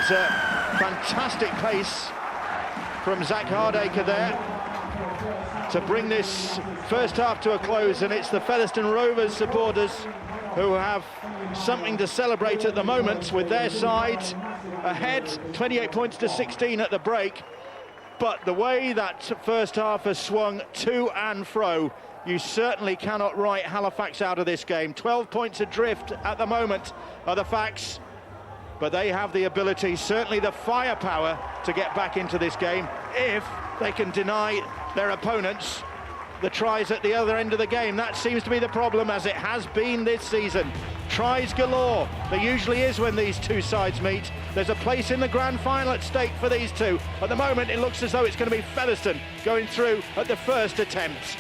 fantastic pace from Zach Hardacre there to bring this first half to a close, and it's the Featherstone Rovers supporters who have something to celebrate at the moment with their side ahead, 28 points to 16 at the break. But the way that first half has swung to and fro, you certainly cannot write Halifax out of this game. 12 points adrift at the moment are the facts, but they have the ability, certainly the firepower, to get back into this game if they can deny their opponents the tries at the other end of the game. That seems to be the problem, as it has been this season. Tries galore. There usually is when these two sides meet. There's a place in the grand final at stake for these two. At the moment, it looks as though it's going to be Featherstone going through at the first attempt.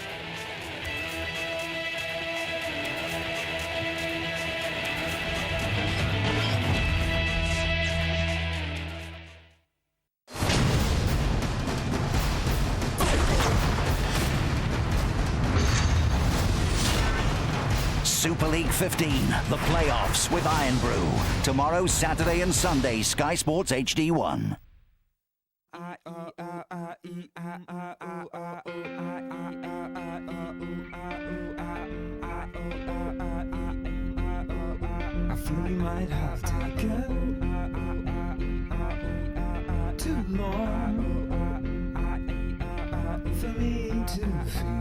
Super League 15, the playoffs with Irn-Bru. Tomorrow, Saturday and Sunday, Sky Sports HD1. I feel we might have taken too long for me to feel.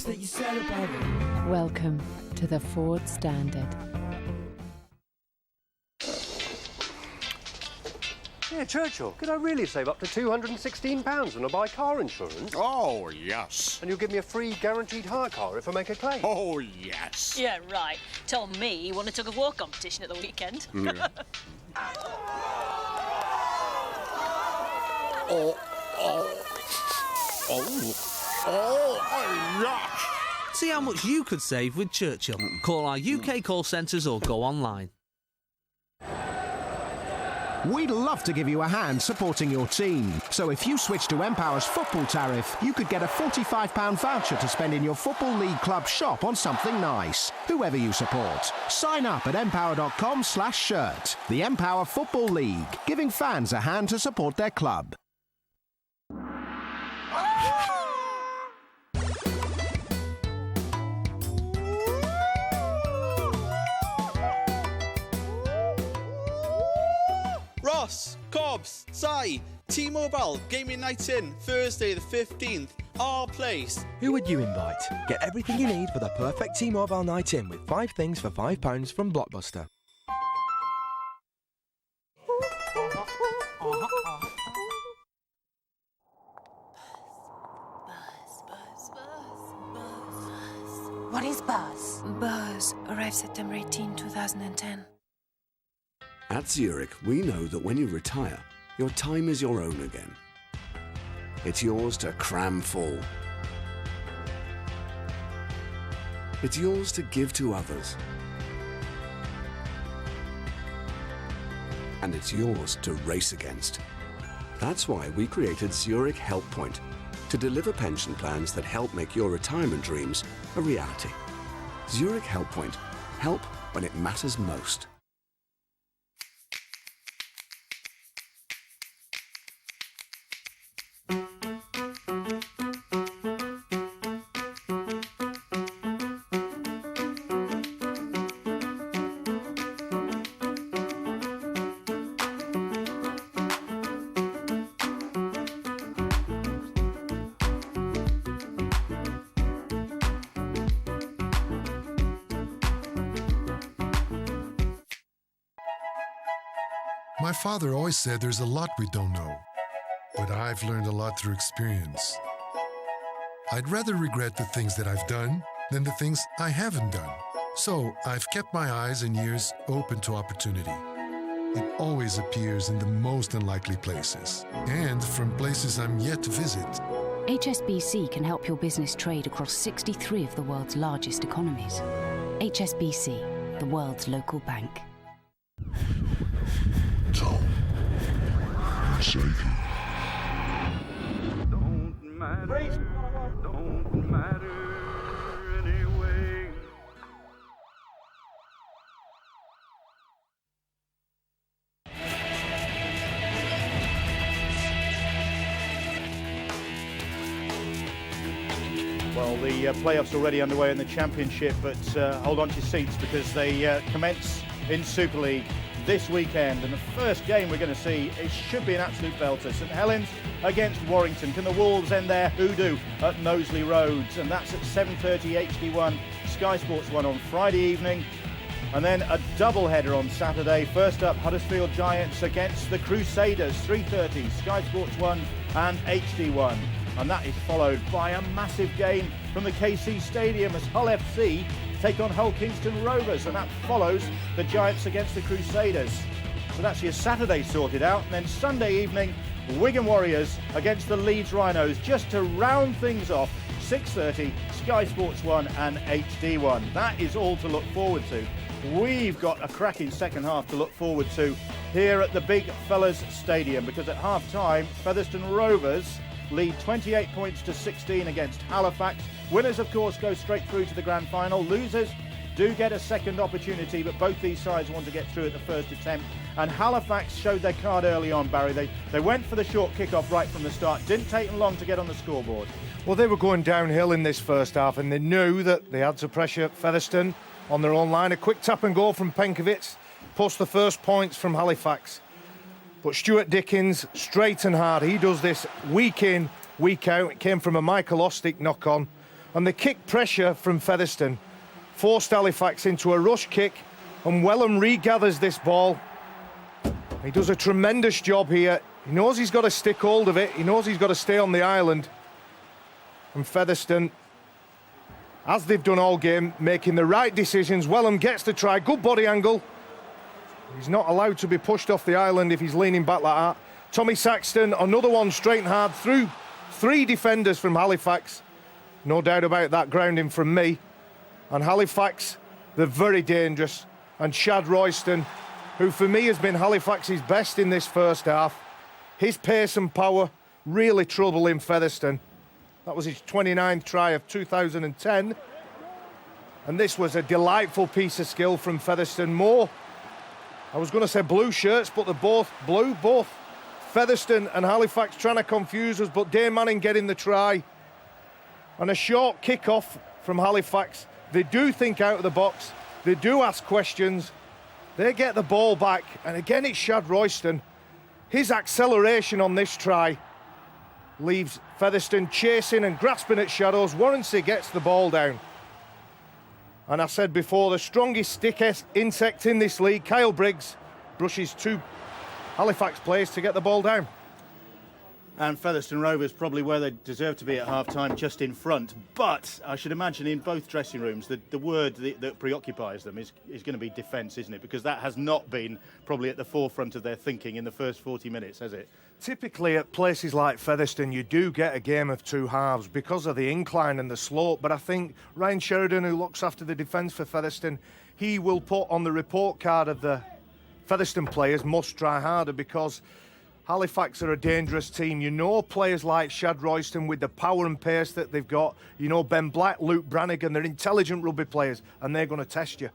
That you said about it. Welcome to the Ford Standard. Yeah, Churchill, could I really save up to £216 when I buy car insurance? Oh, yes. And you'll give me a free guaranteed hire car if I make a claim? Oh, yes. Yeah, right. Told me you won a tug-of-war competition at the weekend. Yeah. Oh, yuck. See how much you could save with Churchill. Call our UK call centres or go online. We'd love to give you a hand supporting your team. So if you switch to Empower's football tariff, you could get a £45 voucher to spend in your Football League club shop on something nice. Whoever you support. Sign up at empower.com/shirt. The Empower Football League, giving fans a hand to support their club. Ross, Cobbs, Si, T-Mobile Gaming Night In, Thursday the 15th, our place. Who would you invite? Get everything you need for the perfect T-Mobile night in with 5 things for £5 from Blockbuster. What is Buzz? Buzz arrived September 18, 2010. At Zurich, we know that when you retire, your time is your own again. It's yours to cram full. It's yours to give to others. And it's yours to race against. That's why we created Zurich Help Point, to deliver pension plans that help make your retirement dreams a reality. Zurich Help Point. Help when it matters most. My father always said there's a lot we don't know, but I've learned a lot through experience. I'd rather regret the things that I've done than the things I haven't done. So I've kept my eyes and ears open to opportunity. It always appears in the most unlikely places and from places I'm yet to visit. HSBC can help your business trade across 63 of the world's largest economies. HSBC, the world's local bank. Tom. Shaky. Don't matter. Don't matter anyway. Well, the playoffs already underway in the Championship, but hold on to your seats because they commence in Super League this weekend. And the first game we're going to see, it should be an absolute belter. St Helens against Warrington. Can the Wolves end their hoodoo at Knowsley Roads? And that's at 7:30 HD1, Sky Sports 1 on Friday evening. And then a double-header on Saturday. First up, Huddersfield Giants against the Crusaders, 3:30, Sky Sports 1 and HD1. And that is followed by a massive game from the KC Stadium as Hull FC take on Hull Kingston Rovers, and that follows the Giants against the Crusaders. So that's your Saturday sorted out. And then Sunday evening, Wigan Warriors against the Leeds Rhinos, just to round things off, 6:30, Sky Sports 1 and HD1. That is all to look forward to. We've got a cracking second half to look forward to here at the Big Fellas Stadium, because at half-time, Featherstone Rovers lead 28 points to 16 against Halifax. Winners, of course, go straight through to the grand final. Losers do get a second opportunity, but both these sides want to get through at the first attempt. And Halifax showed their card early on, Barry. They went for the short kick-off right from the start. Didn't take them long to get on the scoreboard. Well, they were going downhill in this first half, and they knew that they had to pressure Featherstone on their own line. A quick tap and goal from Penkovic post the first points from Halifax. But Stuart Dickens, straight and hard, he does this week in, week out. It came from a Michael Ostick knock-on. And the kick pressure from Featherstone forced Halifax into a rush kick, and Wellham regathers this ball. He does a tremendous job here. He knows he's got to stick hold of it. He knows he's got to stay on the island. And Featherstone, as they've done all game, making the right decisions. Wellham gets the try. Good body angle. He's not allowed to be pushed off the island if he's leaning back like that. Tommy Saxton, another one straight and hard through 3 defenders from Halifax. No doubt about that grounding from me. And Halifax, they're very dangerous. And Shad Royston, who for me has been Halifax's best in this first half. His pace and power really troubling Featherstone. That was his 29th try of 2010. And this was a delightful piece of skill from Featherstone. More, I was going to say blue shirts, but they're both blue, both Featherstone and Halifax trying to confuse us, but Dane Manning getting the try. And a short kick-off from Halifax. They do think out of the box. They do ask questions. They get the ball back. And again, it's Shad Royston. His acceleration on this try leaves Featherstone chasing and grasping at shadows. Warrancy gets the ball down. And I said before, the strongest stick insect in this league, Kyle Briggs, brushes 2 Halifax players to get the ball down. And Featherstone Rovers probably where they deserve to be at half-time, just in front. But I should imagine in both dressing rooms, the word that preoccupies them is going to be defence, isn't it? Because that has not been probably at the forefront of their thinking in the first 40 minutes, has it? Typically at places like Featherstone, you do get a game of 2 halves because of the incline and the slope. But I think Ryan Sheridan, who looks after the defence for Featherstone, he will put on the report card of the Featherstone players, must try harder, because Halifax are a dangerous team. You know players like Shad Royston with the power and pace that they've got. You know Ben Black, Luke Brannigan, they're intelligent rugby players and they're going to test you.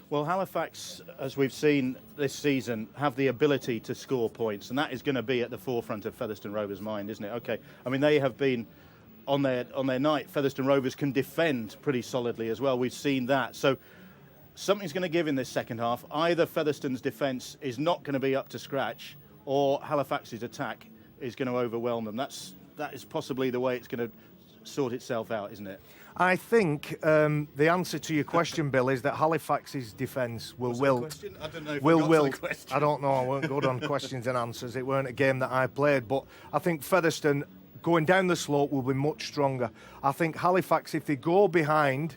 Well, Halifax, as we've seen this season, have the ability to score points, and that is going to be at the forefront of Featherstone Rovers' mind, isn't it? Okay, I mean, they have been on their night. Featherstone Rovers can defend pretty solidly as well. We've seen that. So something's going to give in this second half. Either Featherstone's defence is not going to be up to scratch, or Halifax's attack is going to overwhelm them. That is possibly the way it's going to sort itself out, isn't it? I think the answer to your question, Bill, is that Halifax's defence will wilt. I don't know if will I got wilt. to the question. I don't know. I weren't good on questions and answers. It weren't a game that I played, but I think Featherstone going down the slope will be much stronger. I think Halifax, if they go behind,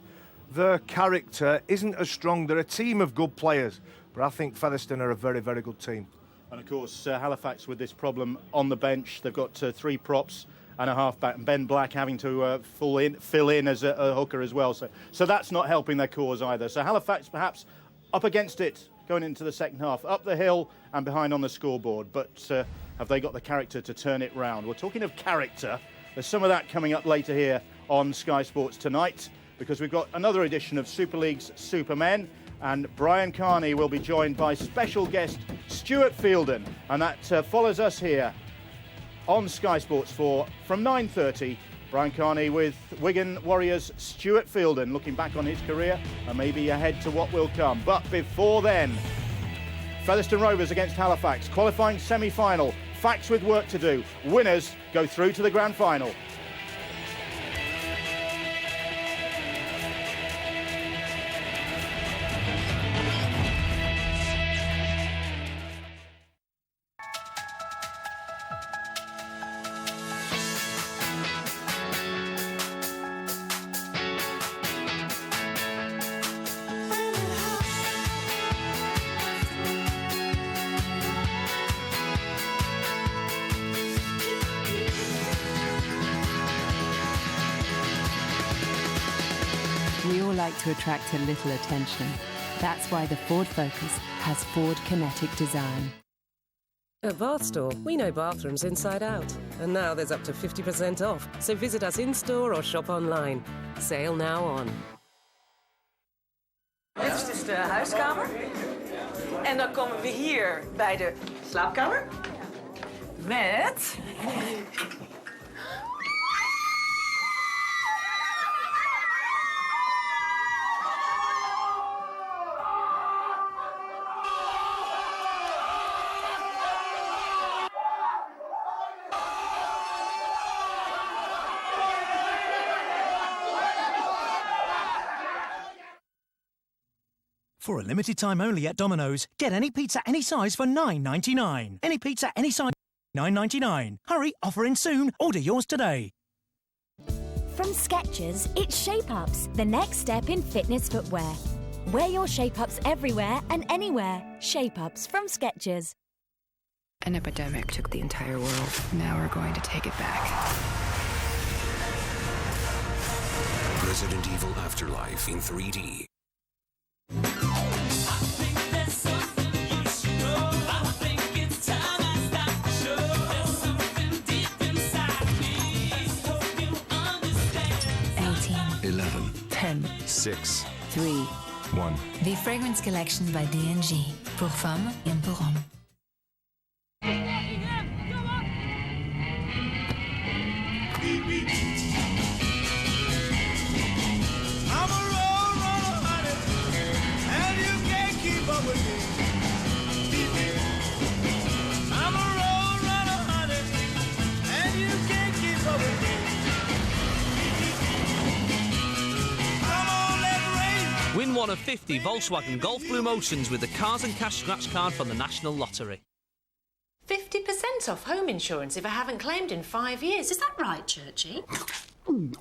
their character isn't as strong. They're a team of good players, but I think Featherstone are a very, very good team. And of course, Halifax with this problem on the bench, they've got 3 props and a half-back, and Ben Black having to fill in as a hooker as well. So that's not helping their cause either. So Halifax perhaps up against it going into the second half, up the hill and behind on the scoreboard. But have they got the character to turn it round? We're talking of character. There's some of that coming up later here on Sky Sports tonight, because we've got another edition of Super League's Supermen, and Brian Carney will be joined by special guest Stuart Fielden, and that follows us here on Sky Sports 4 from 9:30. Brian Carney with Wigan Warriors' Stuart Fielden, looking back on his career and maybe ahead to what will come. But before then, Featherstone Rovers against Halifax, qualifying semi-final. Facts with work to do. Winners go through to the grand final. We all like to attract a little attention. That's why the Ford Focus has Ford Kinetic Design. At Bath Store, we know bathrooms inside out. And now there's up to 50% off. So visit us in-store or shop online. Sale now on. Dit is dus de huiskamer. En dan komen we hier bij de slaapkamer. Met... For a limited time only at Domino's, get any pizza any size for $9.99. Any pizza any size, $9.99. Hurry, offer in soon. Order yours today. From Skechers, it's Shape Ups, the next step in fitness footwear. Wear your Shape Ups everywhere and anywhere. Shape Ups from Skechers. An epidemic took the entire world. Now we're going to take it back. Resident Evil Afterlife in 3D. 11, 10, 6, 3, 1. The Fragrance Collection by D&G. Pour femmes et pour hommes. I'm a road runner, honey, and you can't keep up with me. I'm a road runner, honey, and you can't keep up with me. Win one of 50 Volkswagen Golf Blue Motions with the Cars and Cash scratch card from the National Lottery. 50% off home insurance if I haven't claimed in 5 years. Is that right, Churchy?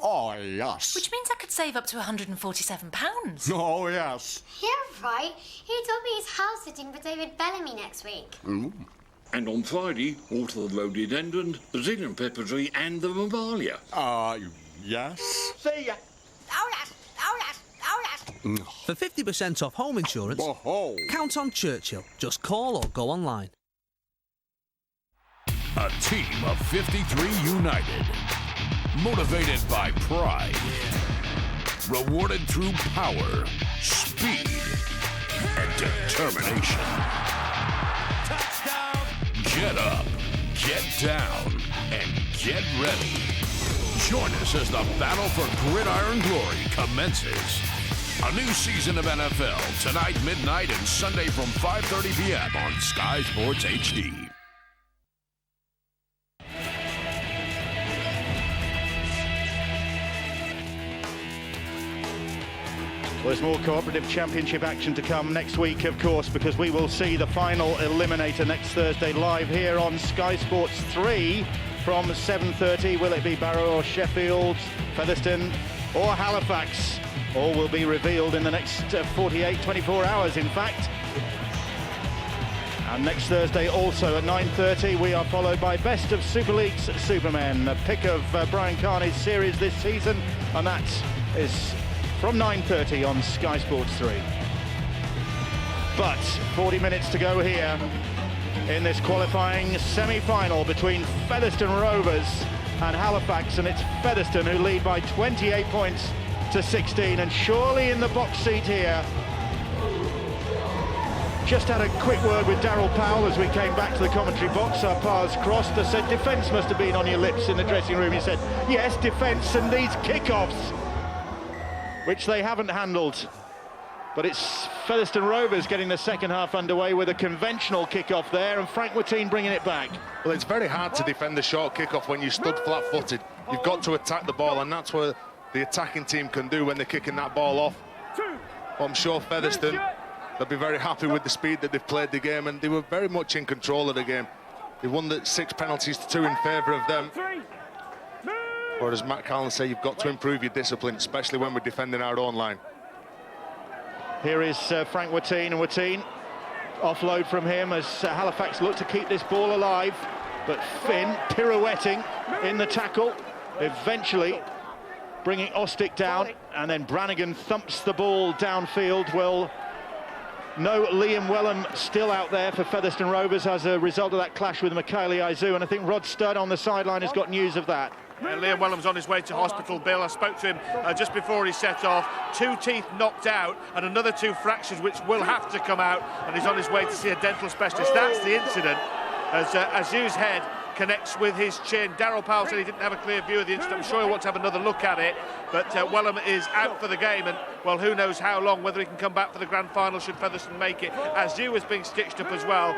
Oh, yes. Which means I could save up to £147. Oh, yes. Yeah, right. He told me he's house sitting for David Bellamy next week. And on Friday, also the rhododendron, Brazilian pepper tree, and the mammalia. Yes. See ya. Oh, yes. Oh, yes. Oh, yes. For 50% off home insurance, count on Churchill. Just call or go online. A team of 53 united. Motivated by pride. Rewarded through power, speed, and determination. Get up, get down, and get ready. Join us as the battle for gridiron glory commences. A new season of NFL, tonight midnight and Sunday from 5:30 p.m. on Sky Sports HD. Well, there's more Cooperative Championship action to come next week, of course, because we will see the final eliminator next Thursday live here on Sky Sports 3 from 7:30. Will it be Barrow or Sheffield, Featherstone or Halifax? All will be revealed in the next 24 hours, in fact. And next Thursday also at 9:30, we are followed by Best of Super League's Supermen, a pick of Brian Carney's series this season, and that is from 9:30 on Sky Sports 3. But 40 minutes to go here in this qualifying semi-final between Featherstone Rovers and Halifax, and it's Featherstone who lead by 28 points to 16, and surely in the box seat here. Just had a quick word with Daryl Powell as we came back to the commentary box. Our paths crossed. I said, defence must have been on your lips in the dressing room. He said, yes, defence and these kickoffs, which they haven't handled. But it's Featherstone Rovers getting the second half underway with a conventional kickoff there, and Frank Watine bringing it back. Well, it's very hard to defend the short kickoff when you stood flat-footed. You've got to attack the ball, and that's what the attacking team can do when they're kicking that ball off. Well, I'm sure Featherstone, they'll be very happy with the speed that they've played the game, and they were very much in control of the game. They won the 6 penalties to 2 in favour of them. Or as Matt Callan say, you've got to improve your discipline, especially when we're defending our own line. Here is Frank Watine, and Watine, offload from him as Halifax look to keep this ball alive. But Finn pirouetting in the tackle, eventually bringing Ostick down, and then Brannigan thumps the ball downfield. Well, no Liam Wellham still out there for Featherstone Rovers as a result of that clash with Mikhaili Aizu, and I think Rod Studd on the sideline has got news of that. Liam Wellham's on his way to hospital, Bill. I spoke to him just before he set off. 2 teeth knocked out and another 2 fractures which will have to come out, and he's on his way to see a dental specialist. That's the incident as Aizu's head connects with his chin. Daryl Powell said he didn't have a clear view of the incident. I'm sure he'll want to have another look at it, but Wellham is out for the game, and well, who knows how long, whether he can come back for the grand final should Featherstone make it. Aizu is being stitched up as well.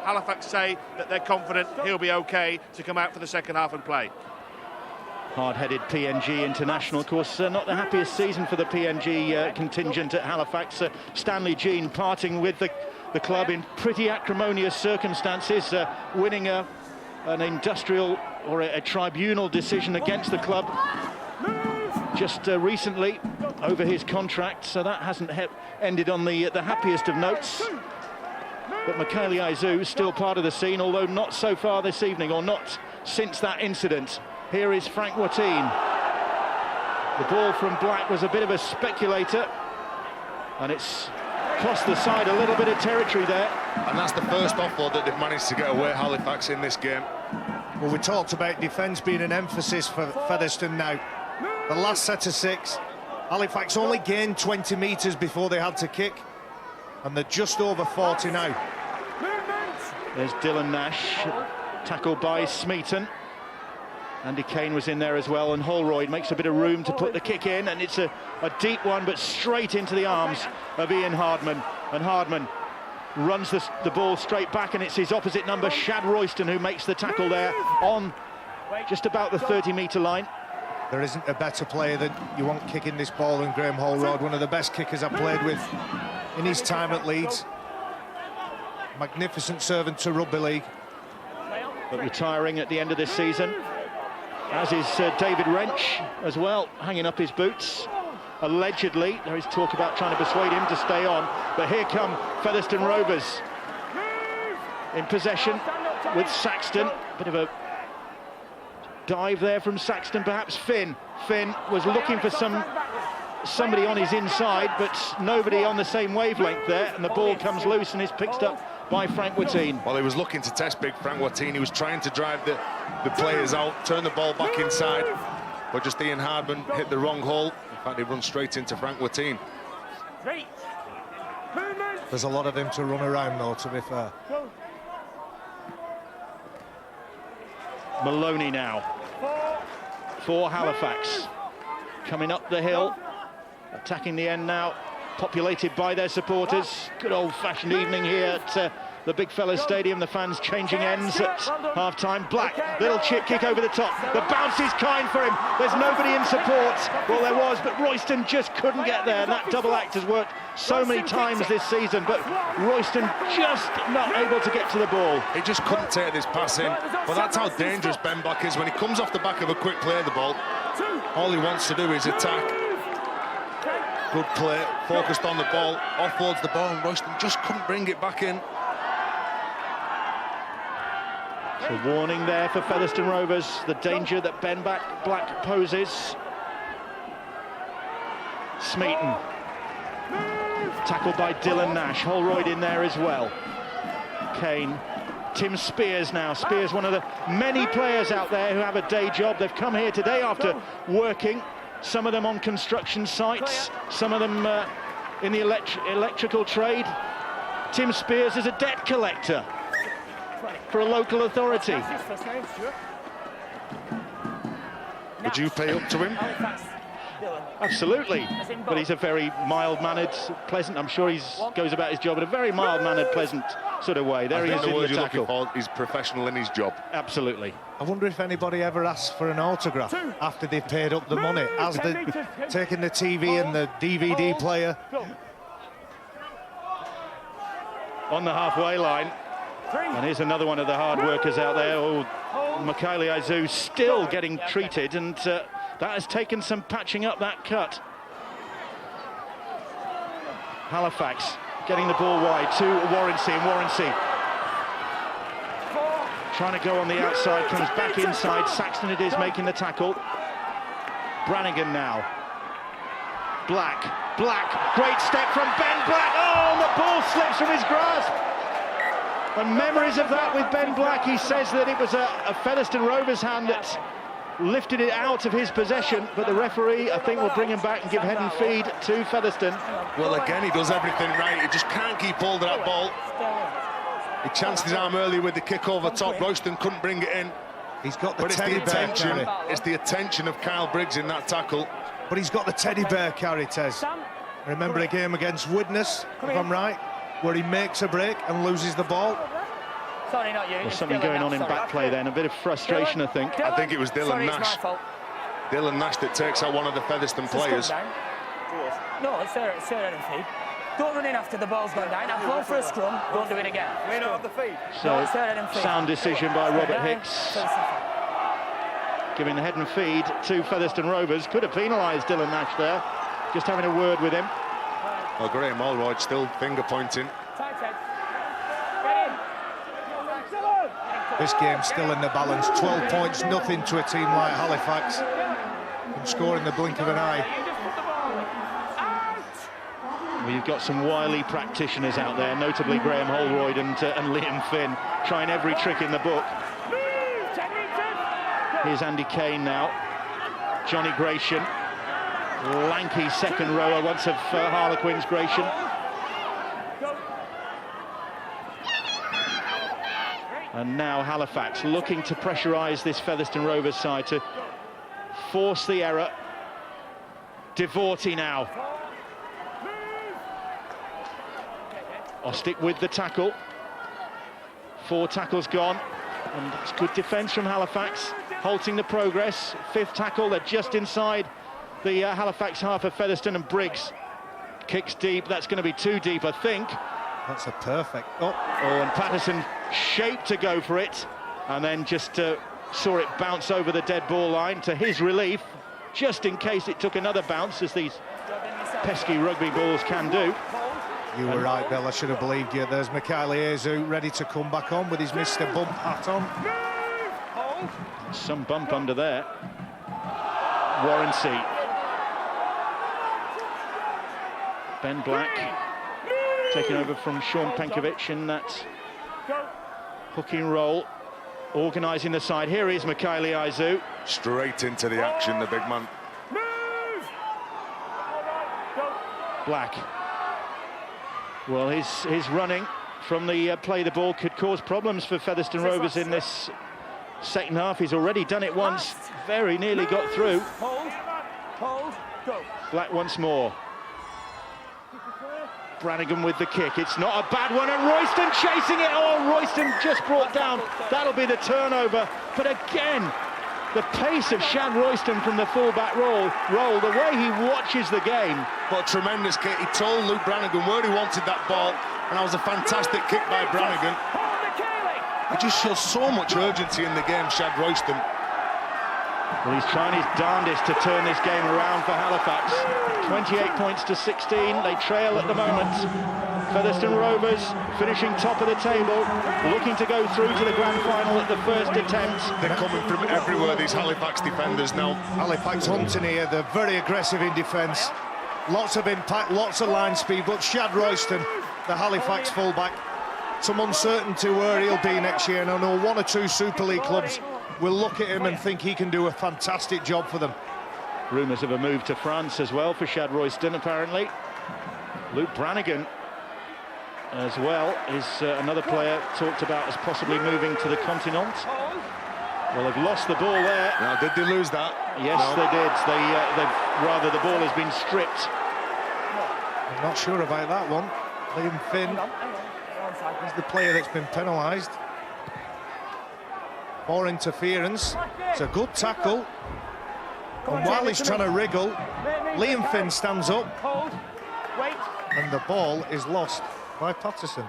Halifax say that they're confident he'll be okay to come out for the second half and play. Hard-headed PNG international, of course, not the happiest season for the PNG contingent at Halifax. Stanley Jean parting with the club in pretty acrimonious circumstances, winning an industrial or a tribunal decision against the club just recently over his contract, so that hasn't ended on the happiest of notes. But Michaeli Aizu still part of the scene, although not so far this evening, or not since that incident. Here is Frank Watine. The ball from Black was a bit of a speculator, and it's cost the side a little bit of territory there. And that's the first offload that they've managed to get away, Halifax, in this game. Well, we talked about defence being an emphasis for Featherstone now. The last set of 6, Halifax only gained 20 metres before they had to kick, and they're just over 40 now. There's Dylan Nash, tackled by Smeaton. Andy Kane was in there as well, and Holroyd makes a bit of room to put the kick in, and it's a deep one, but straight into the arms of Ian Hardman. And Hardman runs the ball straight back, and it's his opposite number, Shad Royston, who makes the tackle there on just about the 30-metre line. There isn't a better player that you want kicking this ball than Graham Holroyd, one of the best kickers I've played with in his time at Leeds. Magnificent servant to rugby league. But retiring at the end of this season, as is David Wrench as well, hanging up his boots. Allegedly, there is talk about trying to persuade him to stay on, but here come Featherstone Rovers in possession with Saxton. Bit of a dive there from Saxton, perhaps. Finn was looking for somebody on his inside, but nobody on the same wavelength there, and the ball comes loose and is picked up by Frank Watine. Well, he was looking to test big Frank Watine. He was trying to drive the players out, turn the ball back inside, but just Ian Hardman hit the wrong hole. In fact, he runs straight into Frank Watine. There's a lot of him to run around, though, to be fair. Maloney now for Halifax, coming up the hill, attacking the end now, populated by their supporters. Good old-fashioned evening here at the Big Fellas Stadium. The fans changing ends at half-time. Black, little chip kick over the top. The bounce is kind for him. There's nobody in support. Well, there was, but Royston just couldn't get there. And that double act has worked so many times this season, but Royston just not able to get to the ball. He just couldn't take this pass in. But that's how dangerous Ben Black is. When he comes off the back of a quick play of the ball, all he wants to do is attack. Good play, focused on the ball, offloads the ball, and Royston just couldn't bring it back in. So warning there for Featherstone Rovers, the danger that Ben Black poses. Smeaton, tackled by Dylan Nash. Holroyd in there as well. Kane. Tim Spears now. Spears, one of the many players out there who have a day job. They've come here today after working, some of them on construction sites, some of them in the electrical trade. Tim Spears is a debt collector for a local authority. Would you pay up to him? Absolutely, but he's a very mild-mannered, pleasant. I'm sure he goes about his job in a very mild-mannered, pleasant sort of way. There he is in the tackle. He's professional in his job. Absolutely. I wonder if anybody ever asks for an autograph after they've paid up the money, as they're taking the TV and the DVD player. On the halfway line. And here's another one of the hard workers out there. Oh, Michaeli Aizu still getting treated, and that has taken some patching up that cut. Halifax getting the ball wide to Warrency, and Warrency trying to go on the outside, comes back inside. Saxton it is making the tackle. Brannigan now. Black, great step from Ben Black. Oh, and the ball slips from his grasp. And memories of that with Ben Black. He says that it was a Featherstone Rovers hand that lifted it out of his possession, but the referee, I think, will bring him back and give head and feed to Featherstone. Well, again, he does everything right. He just can't keep hold of that ball. He chanced his arm early with the kick over top. Royston couldn't bring it in. He's got the but teddy bear carry. It's the attention of Kyle Briggs in that tackle. But he's got the teddy bear carry, Tez. I remember a game against Widnes, if I'm right, where he makes a break and loses the ball. There's something going on in back play then, a bit of frustration, I think. I think it was Dylan Nash. Dylan Nash that takes out one of the Featherstone players. No, it's there and feed. Don't run in after the ball's gone down. I've gone for a scrum. Don't do it again. We're not off the feed. So, sound decision by Robert Hicks. Giving the head and feed to Featherstone Rovers. Could have penalised Dylan Nash there. Just having a word with him. Well, Graham Holroyd still finger pointing. This game's still in the balance. 12 points, nothing to a team like Halifax. From scoring the blink of an eye. Well, you've got some wily practitioners out there, notably Graham Holroyd and Liam Finn, trying every trick in the book. Here's Andy Kane now. Johnny Gratian, lanky second rower, once of Harlequins Gratian. And now Halifax looking to pressurise this Featherstone Rovers side to force the error. Devorty now. Ostick with the tackle. 4 tackles gone. And it's good defence from Halifax, halting the progress. 5th tackle, they're just inside the Halifax half of Featherstone, and Briggs kicks deep. That's going to be too deep, I think. That's a perfect... Oh, and Patterson shaped to go for it, and then just saw it bounce over the dead ball line, to his relief, just in case it took another bounce, as these pesky rugby balls can do. You were right, Bill, I should have believed you. There's Mikhail Ezu ready to come back on with his Mr. Bump hat on. Some bump under there. Warranty. Ben Black taking over from Sean Penkovic in that hooking roll, organising the side. Here is Mikhail Ezu. Straight into the action, the big man. Black. Well, his running from the play the ball could cause problems for Featherstone Rovers in this second half. He's already done it once, very nearly got through. Hold, go. Black once more. Brannigan with the kick. It's not a bad one, and Royston chasing it. Oh, Royston just brought down. That'll be the turnover. But again, the pace of Shad Royston from the full-back roll, the way he watches the game. But tremendous kick. He told Luke Brannigan where he wanted that ball, and that was a fantastic kick by Brannigan. He just shows so much urgency in the game, Shad Royston. Well, he's trying his darndest to turn this game around for Halifax. 28 points to 16. They trail at the moment. Featherstone Rovers finishing top of the table, looking to go through to the grand final at the first attempt. They're coming from everywhere, these Halifax defenders now. Halifax hunting here, they're very aggressive in defence. Lots of impact, lots of line speed, but Shad Royston, the Halifax fullback, some uncertainty where he'll be next year, and I know 1 or 2 Super League clubs will look at him and think he can do a fantastic job for them. Rumours of a move to France as well for Shad Royston, apparently. Luke Brannigan as well is another player talked about as possibly moving to the continent. Well, they've lost the ball there. Now, did they lose that? Yes, no. They did. Rather, the ball has been stripped. I'm not sure about that one. Liam Finn is the player that's been penalised. For interference. It's a good tackle. And while he's trying to wriggle, Liam Finn stands up. And the ball is lost by Patterson.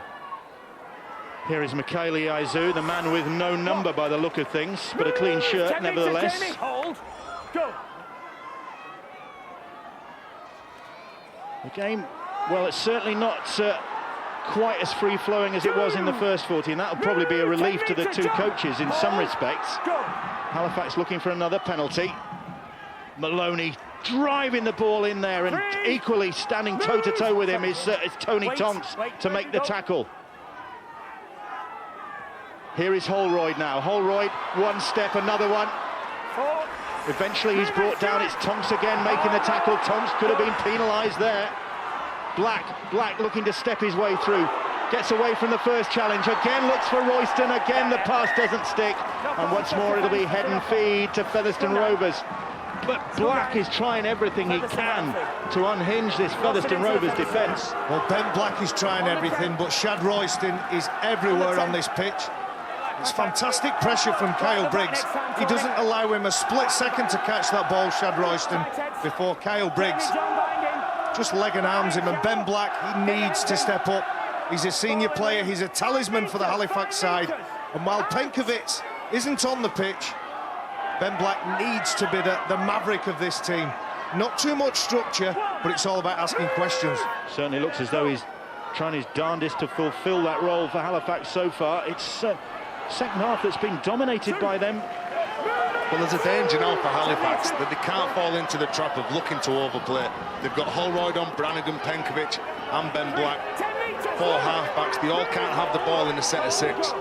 Here is Mikhail Ezu, the man with no number by the look of things, but a clean shirt nevertheless. The game, well, it's certainly not quite as free-flowing as it was in the first 40, and that'll probably be a relief to the 2 coaches in some respects. Halifax looking for another penalty. Maloney driving the ball in there, and equally standing toe-to-toe with him is Tony Tonks to make the tackle. Here is Holroyd now. Holroyd, one step, another one. Eventually he's brought down. It's Tonks again making the tackle. Tonks could have been penalised there. Black looking to step his way through. Gets away from the first challenge. Again looks for Royston. Again the pass doesn't stick. And once more it'll be head and feed to Featherstone Rovers. But Black is trying everything he can to unhinge this Featherstone Rovers defence. Well, Ben Black is trying everything, but Shad Royston is everywhere on this pitch. It's fantastic pressure from Kyle Briggs. He doesn't allow him a split second to catch that ball, Shad Royston, before Kyle Briggs just leg and arms him. And Ben Black, he needs to step up. He's a senior player, he's a talisman for the Halifax side. And while Penkovic isn't on the pitch, Ben Black needs to be the maverick of this team. Not too much structure, but it's all about asking questions. Certainly looks as though he's trying his darndest to fulfil that role for Halifax so far. It's second half that's been dominated by them. Well, there's a danger now for Halifax that they can't fall into the trap of looking to overplay. They've got Holroyd on, Brannigan, Penkovic and Ben Black. 4 half-backs, they all can't have the ball in a set of 6.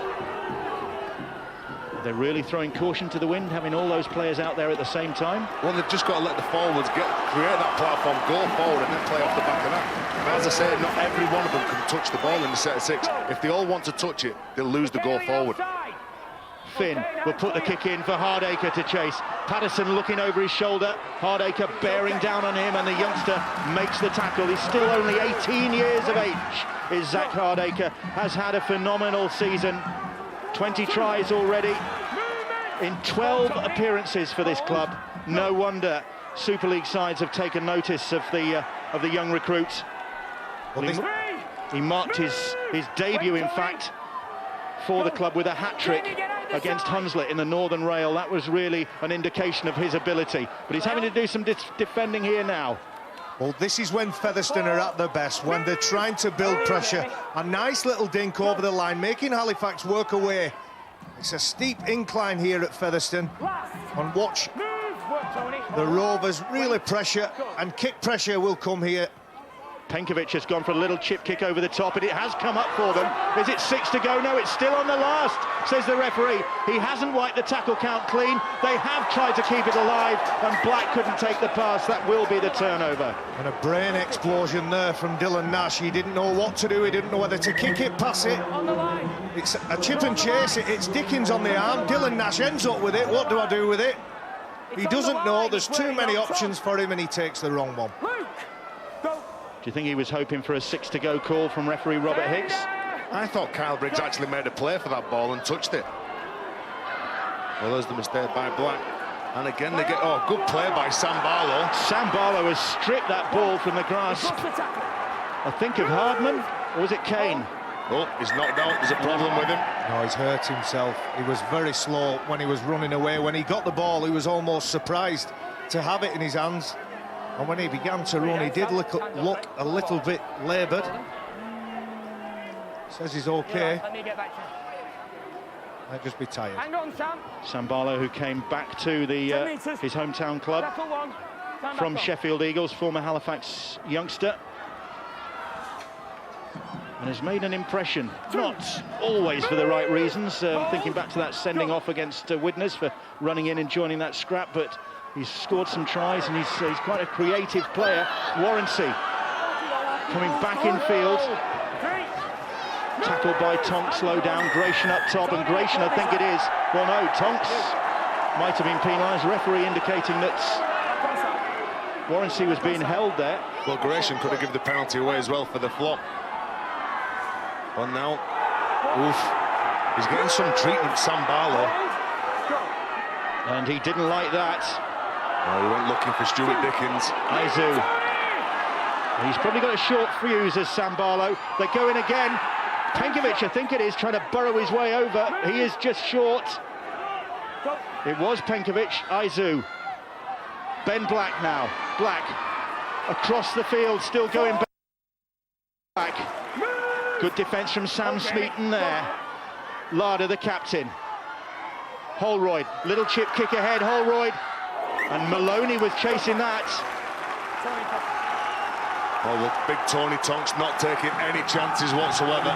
They're really throwing caution to the wind, having all those players out there at the same time. Well, they've just got to let the forwards create that platform, go forward and then play off the back of that. But as I say, not every one of them can touch the ball in the set of 6. If they all want to touch it, they'll lose the go forward. Finn will put the kick in for Hardacre to chase. Patterson looking over his shoulder. Hardacre bearing down on him, and the youngster makes the tackle. He's still only 18 years of age, is Zach Hardacre. Has had a phenomenal season. 20 tries already in 12 appearances for this club. No wonder Super League sides have taken notice of the young recruits. Well, he marked his debut, in fact, for the club with a hat-trick against Hunslet in the Northern Rail. That was really an indication of his ability. But he's having to do some defending here now. Well, this is when Featherstone are at their best, when they're trying to build pressure. A nice little dink over the line, making Halifax work away. It's a steep incline here at Featherstone. And watch the Rovers really pressure, and kick pressure will come here. Penkovic has gone for a little chip kick over the top, and it has come up for them. Is it 6 to go? No, it's still on the last, says the referee. He hasn't wiped the tackle count clean. They have tried to keep it alive, and Black couldn't take the pass. That will be the turnover. And a brain explosion there from Dylan Nash. He didn't know what to do. He didn't know whether to kick it, pass it. It's a chip and chase. It's Dickens on the arm. Dylan Nash ends up with it. What do I do with it? He doesn't know. There's too many options for him, and he takes the wrong one. Do you think he was hoping for a 6 to go call from referee Robert Hicks? I thought Kyle Briggs actually made a play for that ball and touched it. Well, there's the mistake by Black. And again they get, oh, good play by Sam Barlow. Sam Barlow has stripped that ball from the grasp. I think of Hardman, or was it Kane? Oh, he's knocked out, there's a problem with him. No, he's hurt himself. He was very slow when he was running away. When he got the ball, he was almost surprised to have it in his hands. And when he began to run, he did look a little bit laboured. Says he's okay. Might just be tired. Hang on, Sam. Sam Barlow, who came back to his hometown club from Sheffield Eagles, former Halifax youngster, and has made an impression. Not always for the right reasons. Thinking back to that sending off against Widnes for running in and joining that scrap, but he's scored some tries, and he's quite a creative player. Warrensey coming back in field. Tackled by Tonks, low down. Gratian up top, and Gratian, I think it is. Well, no, Tonks might have been penalised. Referee indicating that Warrensey was being held there. Well, Gratian could have given the penalty away as well for the flop. Well, now, oof, he's getting some treatment, Sam Barlow. And he didn't like that. Well, he went looking for Stuart Dickens. Izu. He's probably got a short fuse as Sam Barlow. They go in again. Penkovic, I think it is, trying to burrow his way over. He is just short. It was Penkovic. Izu. Ben Black now. Black across the field, still going back. Good defence from Sam Smeaton there. Larder, the captain. Holroyd, little chip kick ahead, Holroyd. And Maloney was chasing that. Oh, look, big Tony Tonks not taking any chances whatsoever.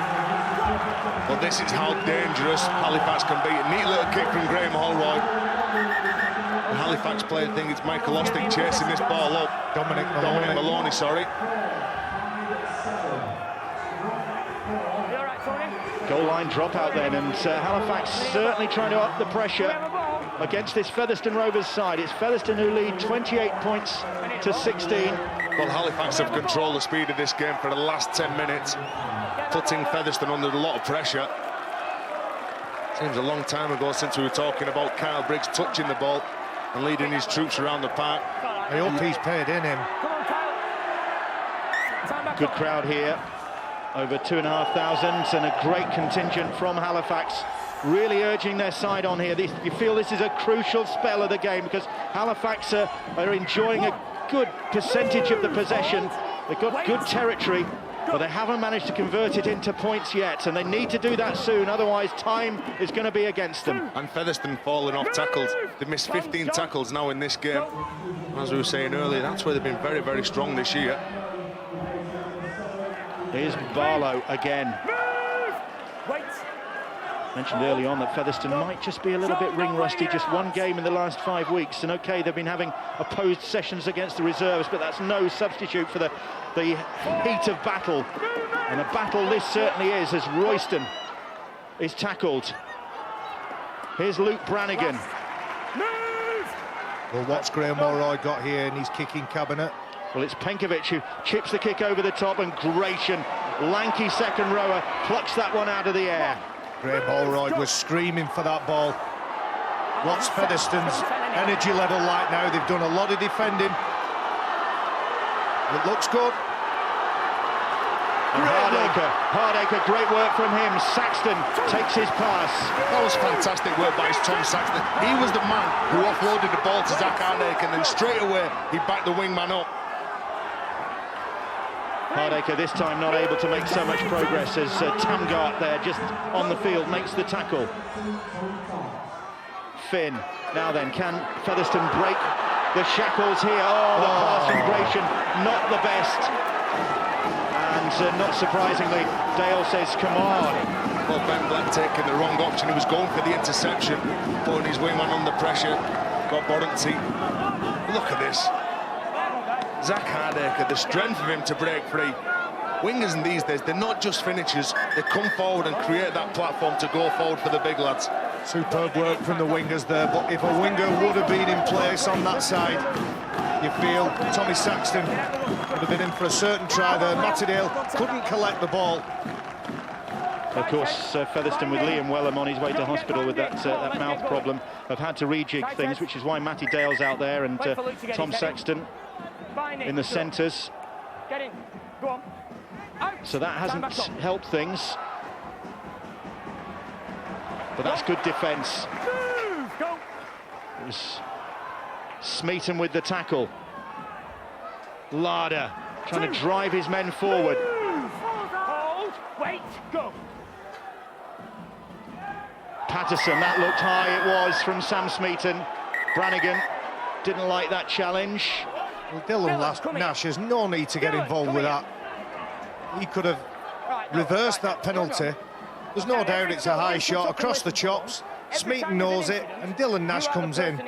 Well, this is how dangerous Halifax can be. A neat little kick from Graham Holroyd. The Halifax player think it's Michael Ostick chasing this ball up. Dominic Maloney, sorry. Goal line dropout then, and Halifax certainly trying to up the pressure against this Featherstone Rovers side. It's Featherstone who lead 28 points to 16. Well, Halifax have controlled the speed of this game for the last 10 minutes, putting Featherstone under a lot of pressure. Seems a long time ago since we were talking about Kyle Briggs touching the ball and leading his troops around the park. I hope he's paid in him. Good crowd here, over 2,500, and a great contingent from Halifax, really urging their side on here. You feel this is a crucial spell of the game because Halifax are enjoying a good percentage of the possession. They've got good territory, but they haven't managed to convert it into points yet, and they need to do that soon, otherwise time is going to be against them. And Featherstone falling off tackles. They've missed 15 tackles now in this game. As we were saying earlier, that's where they've been very, very strong this year. Here's Barlow again. Mentioned early on that Featherstone might just be a little bit ring rusty, just one game in the last 5 weeks, and okay, they've been having opposed sessions against the reserves, but that's no substitute for the heat of battle, and a battle this certainly is, as Royston is tackled. Here's Luke Brannigan. Well, what's Graham Mulroy got here in his kicking cabinet? Well, it's Penkovic who chips the kick over the top, and Gratian, lanky second rower, plucks that one out of the air. Graham Holroyd was screaming for that ball. What's Featherstone's energy level like now? They've done a lot of defending. It looks good. And Hardacre, great work from him. Saxton takes his pass. That was fantastic work by Tom Saxton. He was the man who offloaded the ball to Zach Hardacre, and then straight away he backed the wingman up. Hardacre this time not able to make so much progress as Tamgart there just on the field makes the tackle. Finn, now then, can Featherstone break the shackles here? Oh, the pass from Gratian, not the best. And not surprisingly, Dale says, come on. Well, Ben Black taking the wrong option. He was going for the interception, putting his wingman under pressure. Got Borenty. Look at this. Zach Hardacre, the strength of him to break free. Wingers in these days, they're not just finishers. They come forward and create that platform to go forward for the big lads. Superb work from the wingers there, but if a winger would have been in place on that side, you feel Tommy Saxton would have been in for a certain try there. Matty Dale couldn't collect the ball. Of course, Featherstone with Liam Wellham on his way to hospital with that mouth problem have had to rejig things, which is why Matty Dale's out there and Tom Saxton in the centres. So that hasn't helped things. But that's good defence. It was Smeaton with the tackle. Larder trying to drive his men forward. Patterson, that looked high, it was from Sam Smeaton. Brannigan didn't like that challenge. Well, Dylan Nash has no need to get involved with that. He could have reversed that penalty. There's no doubt it's a high shot across the chops. Smeaton knows it, and Dylan Nash comes in.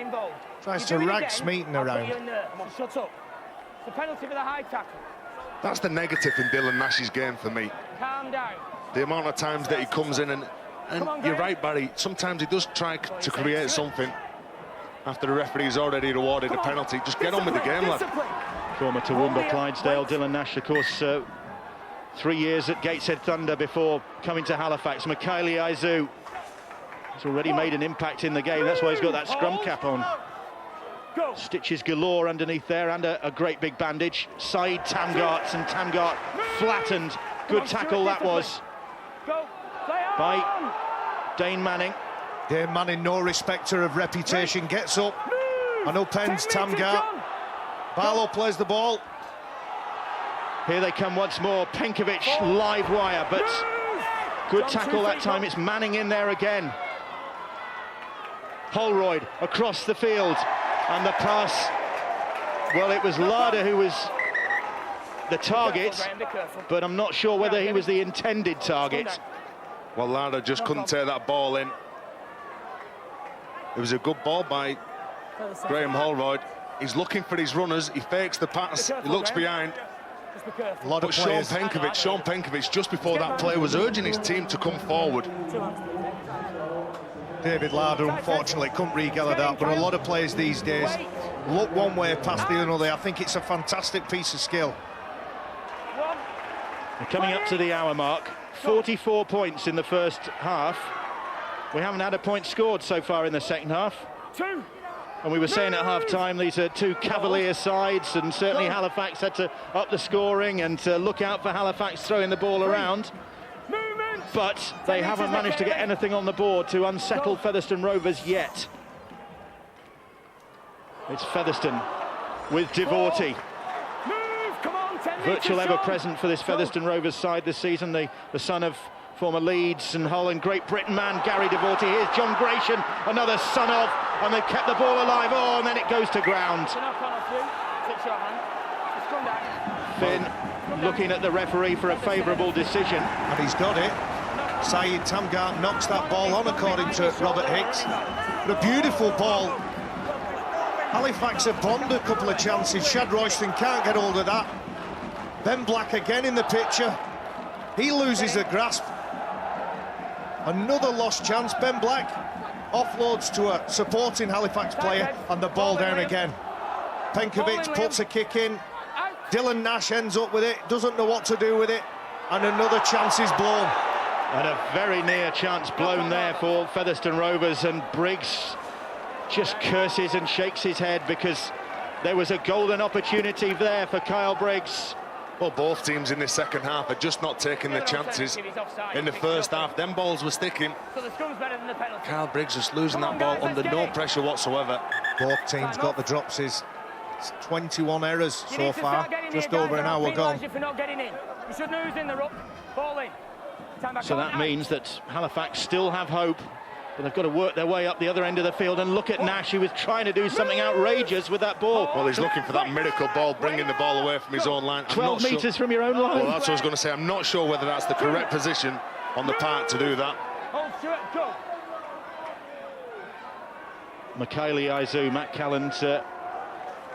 Tries to rag Smeaton around. Shut up. It's a penalty for the high tackle. That's the negative in Dylan Nash's game for me. Calm down. The amount of times that he comes in, and you're right, Barry, sometimes he does try to create something after the referee's already awarded a penalty. Just get on with the game, lad. Former Toowoomba Clydesdale, Dylan Nash, of course, 3 years at Gateshead Thunder before coming to Halifax. Mikaeli Aizu has already made an impact in the game. That's why he's got that scrum cap on. Stitches galore underneath there, and a great big bandage. Side Tamgart, and Tamgart flattened. Good tackle that was by Dane Manning. Dane Manning, no respecter of reputation, gets up and upends Tamgart. Barlow plays the ball. Here they come once more. Penkovic, live wire, but good tackle that time. It's Manning in there again. Holroyd across the field, and the pass, well, it was Larder who was the target, but I'm not sure whether he was the intended target. Well, Larder just couldn't take that ball in. It was a good ball by Graham Holroyd. He's looking for his runners. He fakes the pass. He looks behind. But Sean Penkovic, just before that play, was urging his team to come forward. David Larder, unfortunately, couldn't regather that, but a lot of players these days look one way past the other. I think it's a fantastic piece of skill. We're coming up to the hour mark. 44 points in the first half. We haven't had a point scored so far in the second half. And we were saying at half-time, these are two cavalier sides, and certainly Halifax had to up the scoring and look out for Halifax throwing the ball around. But they haven't managed to get anything on the board to unsettle Featherstone Rovers yet. It's Featherstone with Devorty. Virtual ever-present for this Featherstone Rovers side this season, the son of former Leeds and Hull and Great Britain man Gary Devorty. Here's John Gratian, another son of, and they've kept the ball alive. Oh, and then it goes to ground. Finn looking at the referee for a favourable decision. And he's got it. Syed Tamgart knocks that ball on, according to Robert Hicks. But a beautiful ball. Halifax have bombed a couple of chances. Shad Royston can't get hold of that. Ben Black again in the picture. He loses the grasp. Another lost chance. Ben Black offloads to a supporting Halifax player, and the ball down again. Penkovic puts a kick in. Dylan Nash ends up with it, doesn't know what to do with it, and another chance is blown. And a very near chance blown there for Featherstone Rovers, and Briggs just curses and shakes his head because there was a golden opportunity there for Kyle Briggs. Well, both teams in the second half are just not taking the chances in the first half. Them balls were sticking. Kyle Briggs just losing that ball under no pressure whatsoever. Both teams got the dropsies. It's 21 errors so far, just over an hour gone. So that means that Halifax still have hope, but they've got to work their way up the other end of the field. And look at Nash, who was trying to do something outrageous with that ball. Well, he's looking for that miracle ball, bringing the ball away from his own line. 12 metres from your own line. Well, that's what I was going to say. I'm not sure whether that's the correct position on the part to do that. Mikaeli Aizu, Matt Calland,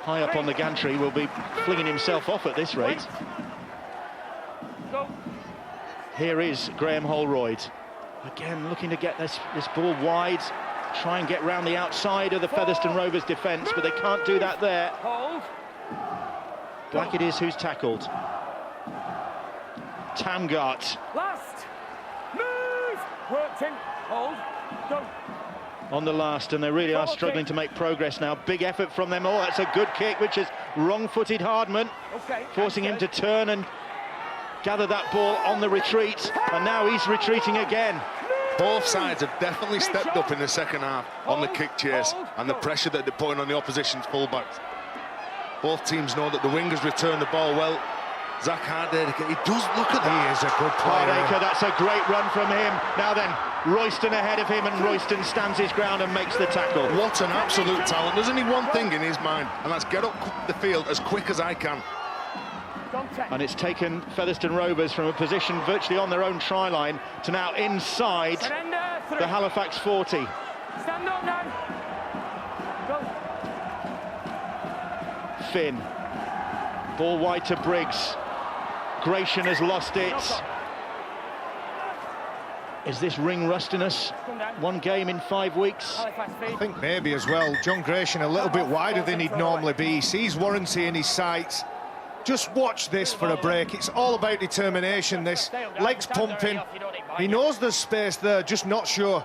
high up on the gantry, will be flinging himself off at this rate. Here is Graham Holroyd. Again, looking to get this ball wide, try and get round the outside of the Featherstone Rovers defence, but they can't do that there. Black it is who's tackled. Tamgart. Last. Move. Worked in. Hold. Go. On the last, and they really are struggling to make progress now. Big effort from them. Oh, that's a good kick, which is wrong-footed Hardman, forcing him to turn and gather that ball on the retreat, and now he's retreating again. Both sides have definitely stepped up in the second half on the kick chase and the pressure that they're putting on the opposition's fullbacks. Both teams know that the wingers return the ball well. Zach Hardacre, he does look at that. He is a good player. Hardacre, that's a great run from him. Now then, Royston ahead of him, and Royston stands his ground and makes the tackle. What an absolute talent. There's only one thing in his mind, and that's get up the field as quick as I can. And it's taken Featherstone Rovers from a position virtually on their own try line to now inside the Halifax 40. Stand up now. Go. Finn. Ball wide to Briggs. Gratian has lost it. Is this ring rustiness? One game in 5 weeks? I think maybe as well. John Gratian a little bit wider than he'd normally be. He sees Warranty in his sights. Just watch this for a break. It's all about determination, this. Legs pumping. He knows there's space there, just not sure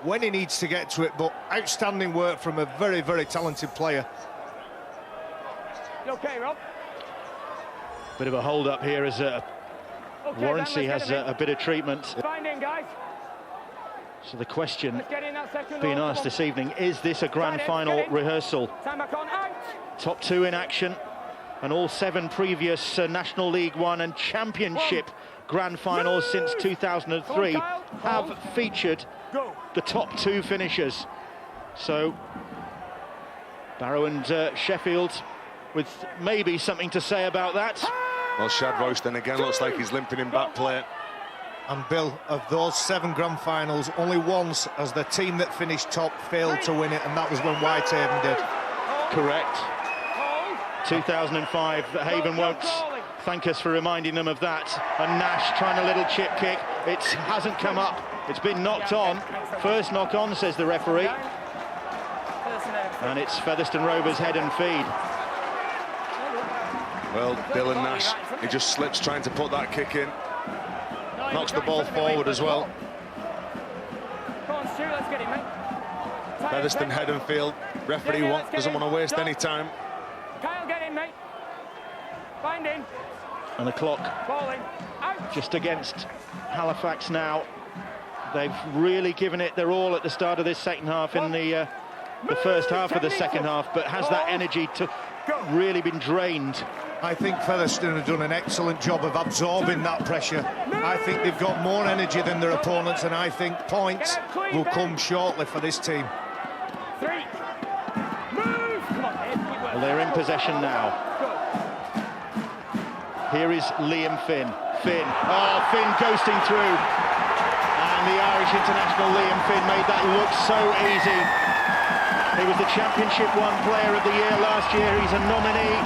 when he needs to get to it, but outstanding work from a very, very talented player. You okay, Rob? Bit of a hold-up here as Warranty has a bit of treatment. Find in, guys. So the question being asked this evening, is this a grand final rehearsal? Time back on, out. Top two in action, and all 7 previous National League One and Championship grand finals since 2003 have featured the top 2 finishers. So Barrow and Sheffield with maybe something to say about that. Well, Shad Royston again looks like he's limping in back plate. And Bill, of those 7 grand finals, only once has the team that finished top failed to win it, and that was when Whitehaven did. Correct. 2005, Haven won't thank us for reminding them of that. And Nash trying a little chip kick. It hasn't come up. It's been knocked on. First knock on, says the referee. And it's Featherstone Rovers head and feed. Well, Dylan Nash, he just slips trying to put that kick in. Knocks the ball forward as well. Stu, let's get him, mate. Featherstone head and field. Referee doesn't want to waste any time. Kyle, get in, mate. Find in. And the clock Falling. Out. just against Halifax now. They've really given it their all at the start of this second half in the first half of the second half, but has that energy to really been drained? I think Featherstone have done an excellent job of absorbing that pressure. I think they've got more energy than their opponents, and I think points will come shortly for this team. Well, they're in possession now. Here is Liam Finn. Finn ghosting through. And the Irish international Liam Finn made that look so easy. He was the Championship 1 Player of the Year last year. He's a nominee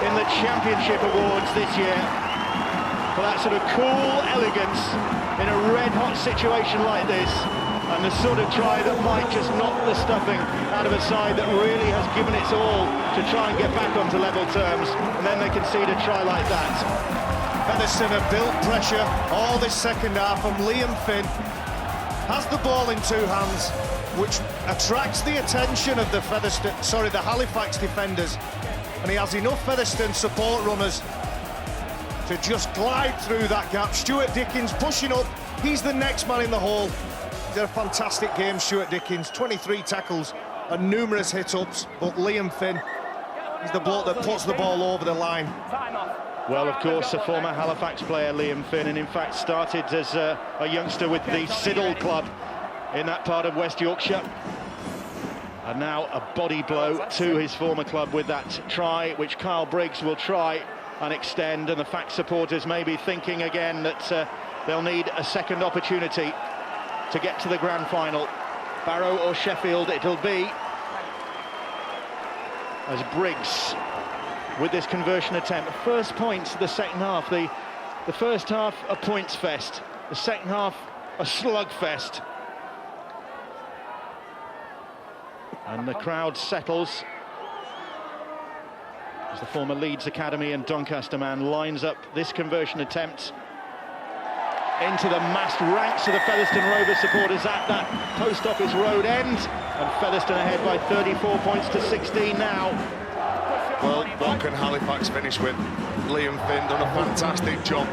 in the Championship Awards this year for that sort of cool elegance in a red-hot situation like this, and the sort of try that might just knock the stuffing out of a side that really has given its all to try and get back onto level terms, and then they concede a try like that. Featherstone have built pressure all this second half, and Liam Finn has the ball in two hands, which attracts the attention of the Halifax defenders, and he has enough Featherstone support runners to just glide through that gap. Stuart Dickens pushing up, he's the next man in the hole. He's had a fantastic game, Stuart Dickens, 23 tackles and numerous hit-ups, but Liam Finn, he's the bloke that puts the ball over the line. Well, of course, a former Halifax player, Liam Finn, and in fact started as a youngster with the Siddle Club in that part of West Yorkshire. And now a body blow to his former club with that try, which Kyle Briggs will try and extend, and the Fact supporters may be thinking again that they'll need a second opportunity to get to the grand final. Barrow or Sheffield it'll be, as Briggs with this conversion attempt. First points of the second half. The first half a points fest, the second half a slugfest. And the crowd settles as the former Leeds Academy and Doncaster man lines up this conversion attempt into the massed ranks of the Featherstone Rovers supporters at that Post Office Road end, and Featherstone ahead by 34 points to 16 now. Well, what can Halifax finish with? Liam Finn done a fantastic job.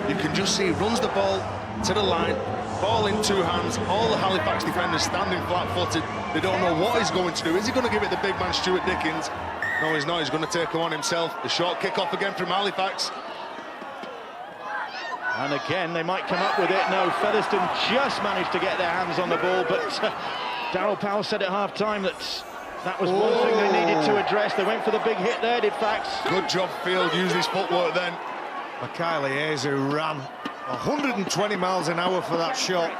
You can just see he runs the ball to the line, ball in two hands, all the Halifax defenders standing flat-footed. They don't know what he's going to do. Is he going to give it the big man Stuart Dickens? No, he's not. He's going to take him on himself. The short kick-off again from Halifax. And again, they might come up with it. No, Featherstone just managed to get their hands on the ball, but Darryl Powell said at half-time that was one thing they needed to address. They went for the big hit there, did Fax. Good job, Field, used his footwork then. Mikhail Ayres, who ran 120 miles an hour for that shot.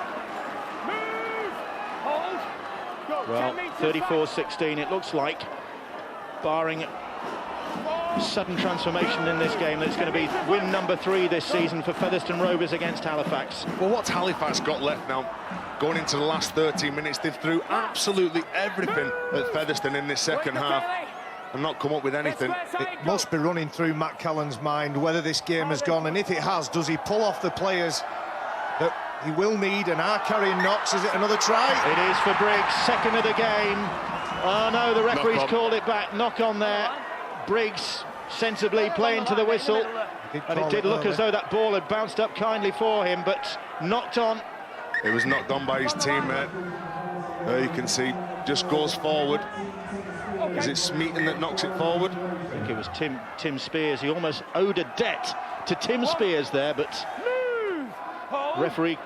Well, 34-16, it looks like, barring sudden transformation in this game, that's going to be win number 3 this season for Featherstone Rovers against Halifax. Well, what's Halifax got left now? Going into the last 13 minutes, they've threw absolutely everything at Featherstone in this second half and not come up with anything. It must be running through Matt Callan's mind whether this game has gone, and if it has, does he pull off the players that he will need and are carrying knocks? Is it another try? It is for Briggs, second of the game. Oh no, the referee's called it back. Knock on there. Briggs sensibly playing to the whistle, and it did look as though that ball had bounced up kindly for him, but knocked on. It was knocked on by his teammate. There you can see, just goes forward. Is it Smeaton that knocks it forward? I think it was Tim Spears. He almost owed a debt to Tim Spears there, but referee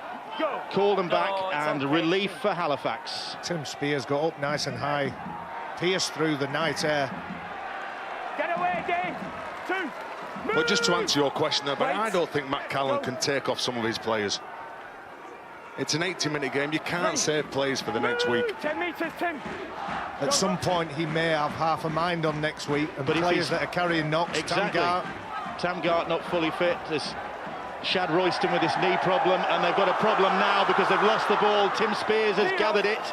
called him back, and relief for Halifax. Tim Spears got up nice and high, pierced through the night air. Get away, Dave. 2. But just to answer your question there, but I don't think Matt Callan can take off some of his players. It's an 80-minute game. You can't save players for the next week. 10 metres, Tim. At some point, he may have half a mind on next week, and players that are carrying knocks. Exactly. Tam Gart not fully fit. There's Shad Royston with his knee problem, and they've got a problem now because they've lost the ball. Tim Spears has gathered it.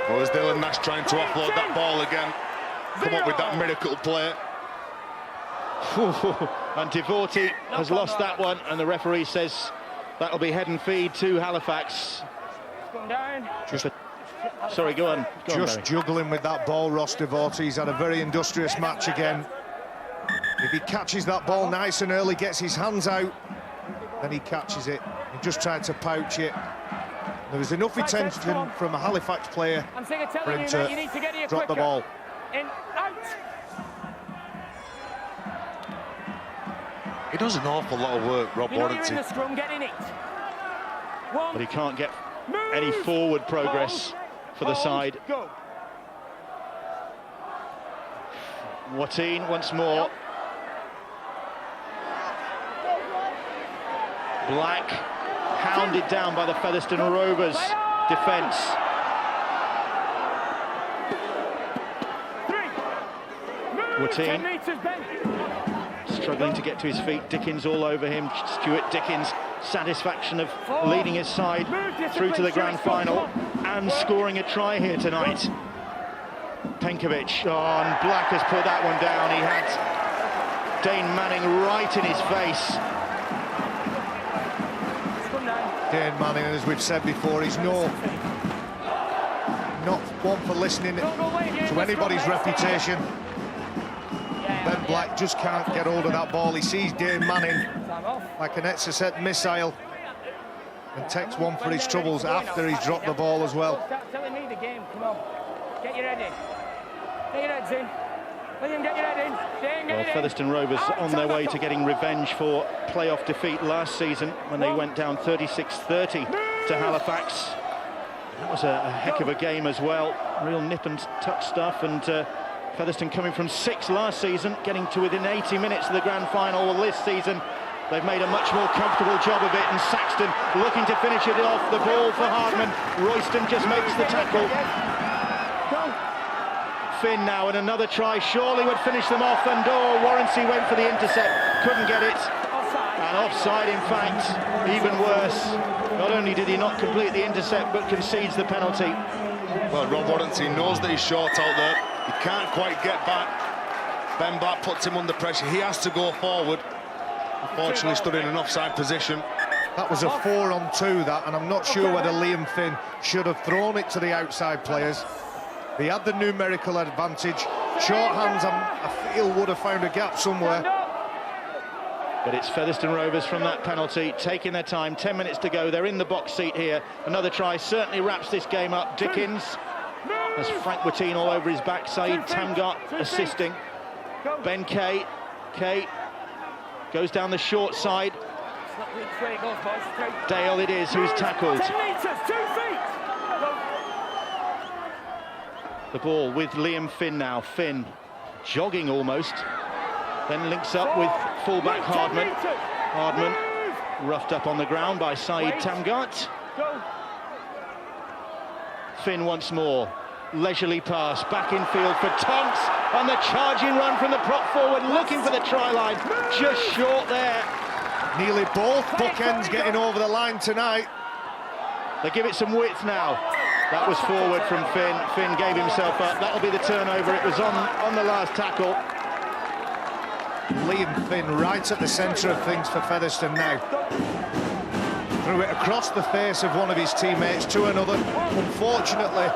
Well, there's Dylan Nash trying to offload that ball again. Come up with that miracle play. And Devorty has lost that one, and the referee says that'll be head and feed to Halifax. Come down. Sorry, go on. Just juggling with that ball, Ross Devote. He's had a very industrious match again. If he catches that ball nice and early, gets his hands out, then he catches it. He just tried to pouch it. There was enough attention from a Halifax player for him to drop the ball. In, out. He does an awful lot of work, Rob You're in Warrington. the scrum, getting it. One. But he can't get any forward progress for the side. Go. Watine once more. Black hounded down by the Featherstone Rovers defence. Watine struggling to get to his feet. Dickens all over him. Stuart Dickens, satisfaction of leading his side through to the grand final and scoring a try here tonight. Penkovic, and Black has put that one down. He had Dane Manning right in his face. Dane Manning, as we've said before, he's not one for listening to anybody's reputation. Ben Black just can't get hold of that ball. He sees Dane Manning like an Exocet missile and takes one for his troubles after he's dropped the ball as well. Start telling me the game. Come on. Get your head in. Get your heads in. William, get your head in. Dane, Well, Featherstone Rovers on their way to getting revenge for playoff defeat last season when they went down 36-30 to Halifax. That was a heck of a game as well. Real nip and tuck stuff, and Featherstone coming from 6 last season, getting to within 80 minutes of the grand final. Well, this season they've made a much more comfortable job of it, and Saxton looking to finish it off. The ball for Hardman. Royston just makes the tackle. Finn now, and another try surely would finish them off, and Warrancy went for the intercept, couldn't get it, and offside in fact, even worse. Not only did he not complete the intercept, but concedes the penalty. Well, Rob Warranty knows that he's short out there. He can't quite get back. Ben Black puts him under pressure. He has to go forward. Unfortunately, stood in an offside position. That was a 4-on-2, that, and I'm not sure whether Liam Finn should have thrown it to the outside players. He had the numerical advantage. Short hands, I feel, would have found a gap somewhere. But it's Featherstone Rovers from that penalty, taking their time. 10 minutes to go. They're in the box seat here. Another try certainly wraps this game up. Dickens has Frank Watine all over his back. Saeed Tamgat assisting. Ben Kay goes down the short side. Dale it is who's tackled. 10 metres, 2 feet. The ball with Liam Finn now. Finn jogging almost. Then links up with fullback Hardman. Hardman roughed up on the ground by Saeed Tamgat. Finn once more. Leisurely pass back in field for Tonks, and the charging run from the prop forward, looking for the try line. Just short there. Nearly both bookends getting over the line tonight. They give it some width now. That was forward from Finn. Finn gave himself up. That'll be the turnover. It was on the last tackle. Liam Finn right at the centre of things for Featherstone now. Threw it across the face of one of his teammates to another. Unfortunately,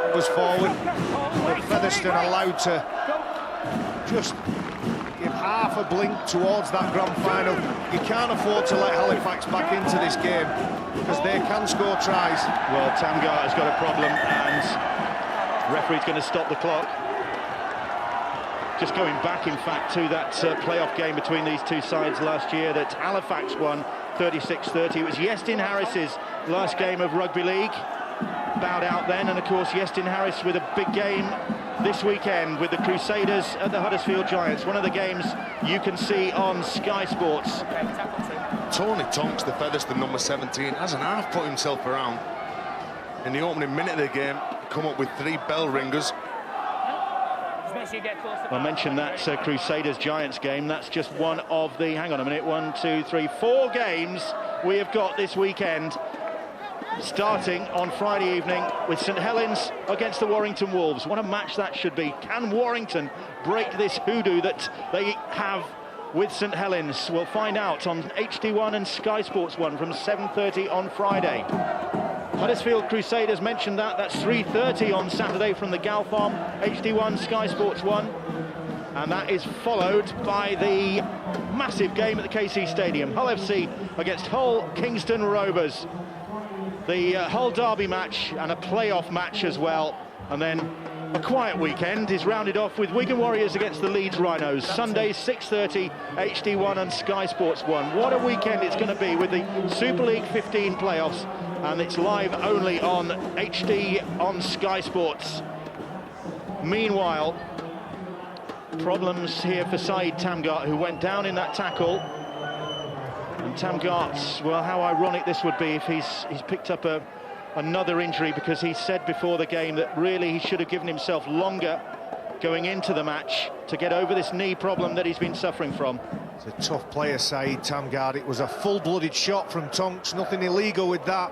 it was forward. But Featherstone allowed to just give half a blink towards that grand final. You can't afford to let Halifax back into this game because they can score tries. Well, Tamgat has got a problem, and referee's going to stop the clock. Just going back, in fact, to that playoff game between these two sides last year that Halifax won 36-30. It was Iestyn Harris's last game of rugby league. Bowed out then, and of course Iestyn Harris with a big game this weekend with the Crusaders at the Huddersfield Giants. One of the games you can see on Sky Sports. Tony Tonks, the Featherstone number 17, hasn't half put himself around. In the opening minute of the game, come up with 3 bell ringers. I mentioned that Crusaders Giants game. That's just one of the, hang on a minute, 1, 2, 3, 4 games we have got this weekend, starting on Friday evening with St Helens against the Warrington Wolves. What a match that should be. Can Warrington break this hoodoo that they have with St Helens? We'll find out on HD1 and Sky Sports 1 from 7:30 on Friday. Huddersfield Crusaders mentioned that. That's 3:30 on Saturday from the Galfarm, HD1, Sky Sports 1. And that is followed by the massive game at the KC Stadium. Hull FC against Hull Kingston Rovers. The Hull Derby match and a playoff match as well. And then a quiet weekend is rounded off with Wigan Warriors against the Leeds Rhinos. Sunday, 6:30, HD1 and Sky Sports 1. What a weekend it's going to be with the Super League 15 playoffs. And it's live only on HD on Sky Sports. Meanwhile, problems here for Saeed Tamgart, who went down in that tackle. And Tamgart, well, how ironic this would be if he's picked up another injury, because he said before the game that really he should have given himself longer going into the match to get over this knee problem that he's been suffering from. He's a tough player, Saeed Tamgart. It was a full-blooded shot from Tonks, nothing illegal with that.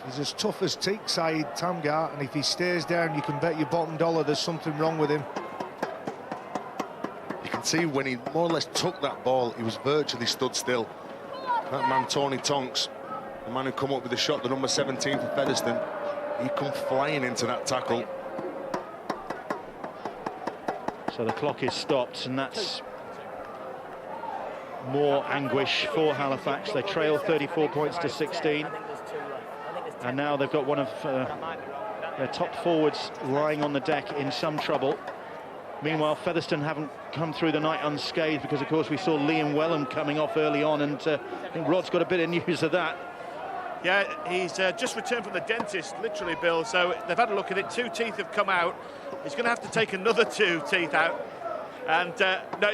He's as tough as teak, Saeed Tamgart, and if he stays down, you can bet your bottom dollar there's something wrong with him. You can see when he more or less took that ball, he was virtually stood still. That man, Tony Tonks, the man who come up with the shot, the number 17 for Featherstone, he come flying into that tackle. So the clock is stopped, and that's more anguish for Halifax. They trail 34 points to 16. And now they've got one of their top forwards lying on the deck in some trouble. Meanwhile, Featherstone haven't come through the night unscathed, because, of course, we saw Liam Wellham coming off early on, and I think Rod's got a bit of news of that. Yeah, he's just returned from the dentist, literally, Bill, so they've had a look at it. 2 teeth have come out. He's going to have to take another 2 teeth out. And, no,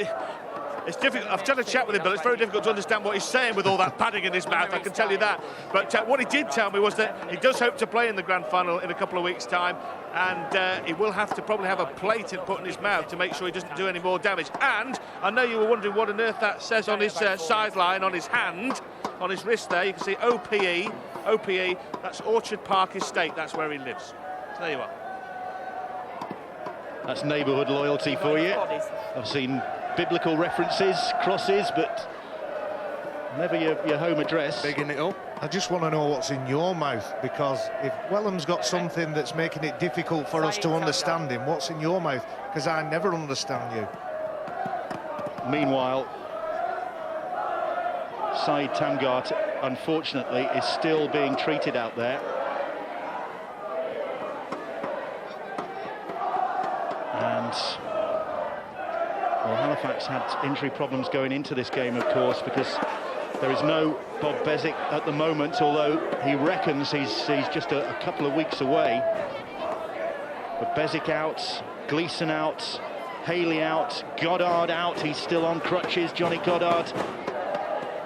it's difficult. I've tried to chat with him, Bill. It's very difficult to understand what he's saying with all that padding in his mouth, I can tell you that. But what he did tell me was that he does hope to play in the grand final in a couple of weeks' time, and he will have to probably have a plate put in his mouth to make sure he doesn't do any more damage. And I know you were wondering what on earth that says on his sideline, on his hand, on his wrist there. You can see OPE, that's Orchard Park Estate, that's where he lives. So there you are. That's neighbourhood loyalty for you. I've seen biblical references, crosses, but never your home address. Bigging it up. I just want to know what's in your mouth, because if Wellham's got something that's making it difficult for us to understand him, what's in your mouth? Because I never understand you. Meanwhile, Saeed Tamgart, unfortunately, is still being treated out there. And well, Halifax had injury problems going into this game, of course, because there is no Bob Bezic at the moment, although he reckons he's just a couple of weeks away. But Bezic out, Gleeson out, Haley out, Goddard out, he's still on crutches, Johnny Goddard.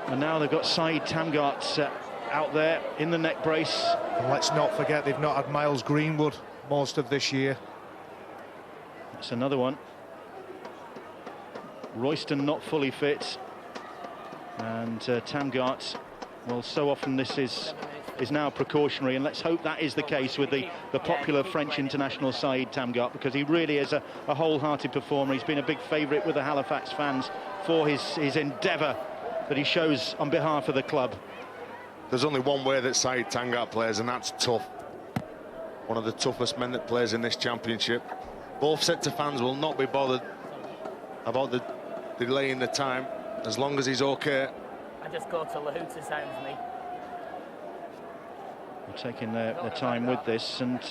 And now they've got Saeed Tamgart out there in the neck brace. And let's not forget they've not had Miles Greenwood most of this year. That's another one. Royston not fully fit, and Tamgart, well, so often this is now precautionary, and let's hope that is the case with the popular French international Saeed Tamgart, because he really is a wholehearted performer. He's been a big favourite with the Halifax fans for his endeavour that he shows on behalf of the club. There's only one way that Saeed Tamgart plays, and that's tough. One of the toughest men that plays in this championship. Both sets of fans will not be bothered about the delay in the time, as long as he's okay. I just go to Lahooter, sounds me. They're taking their time with this, and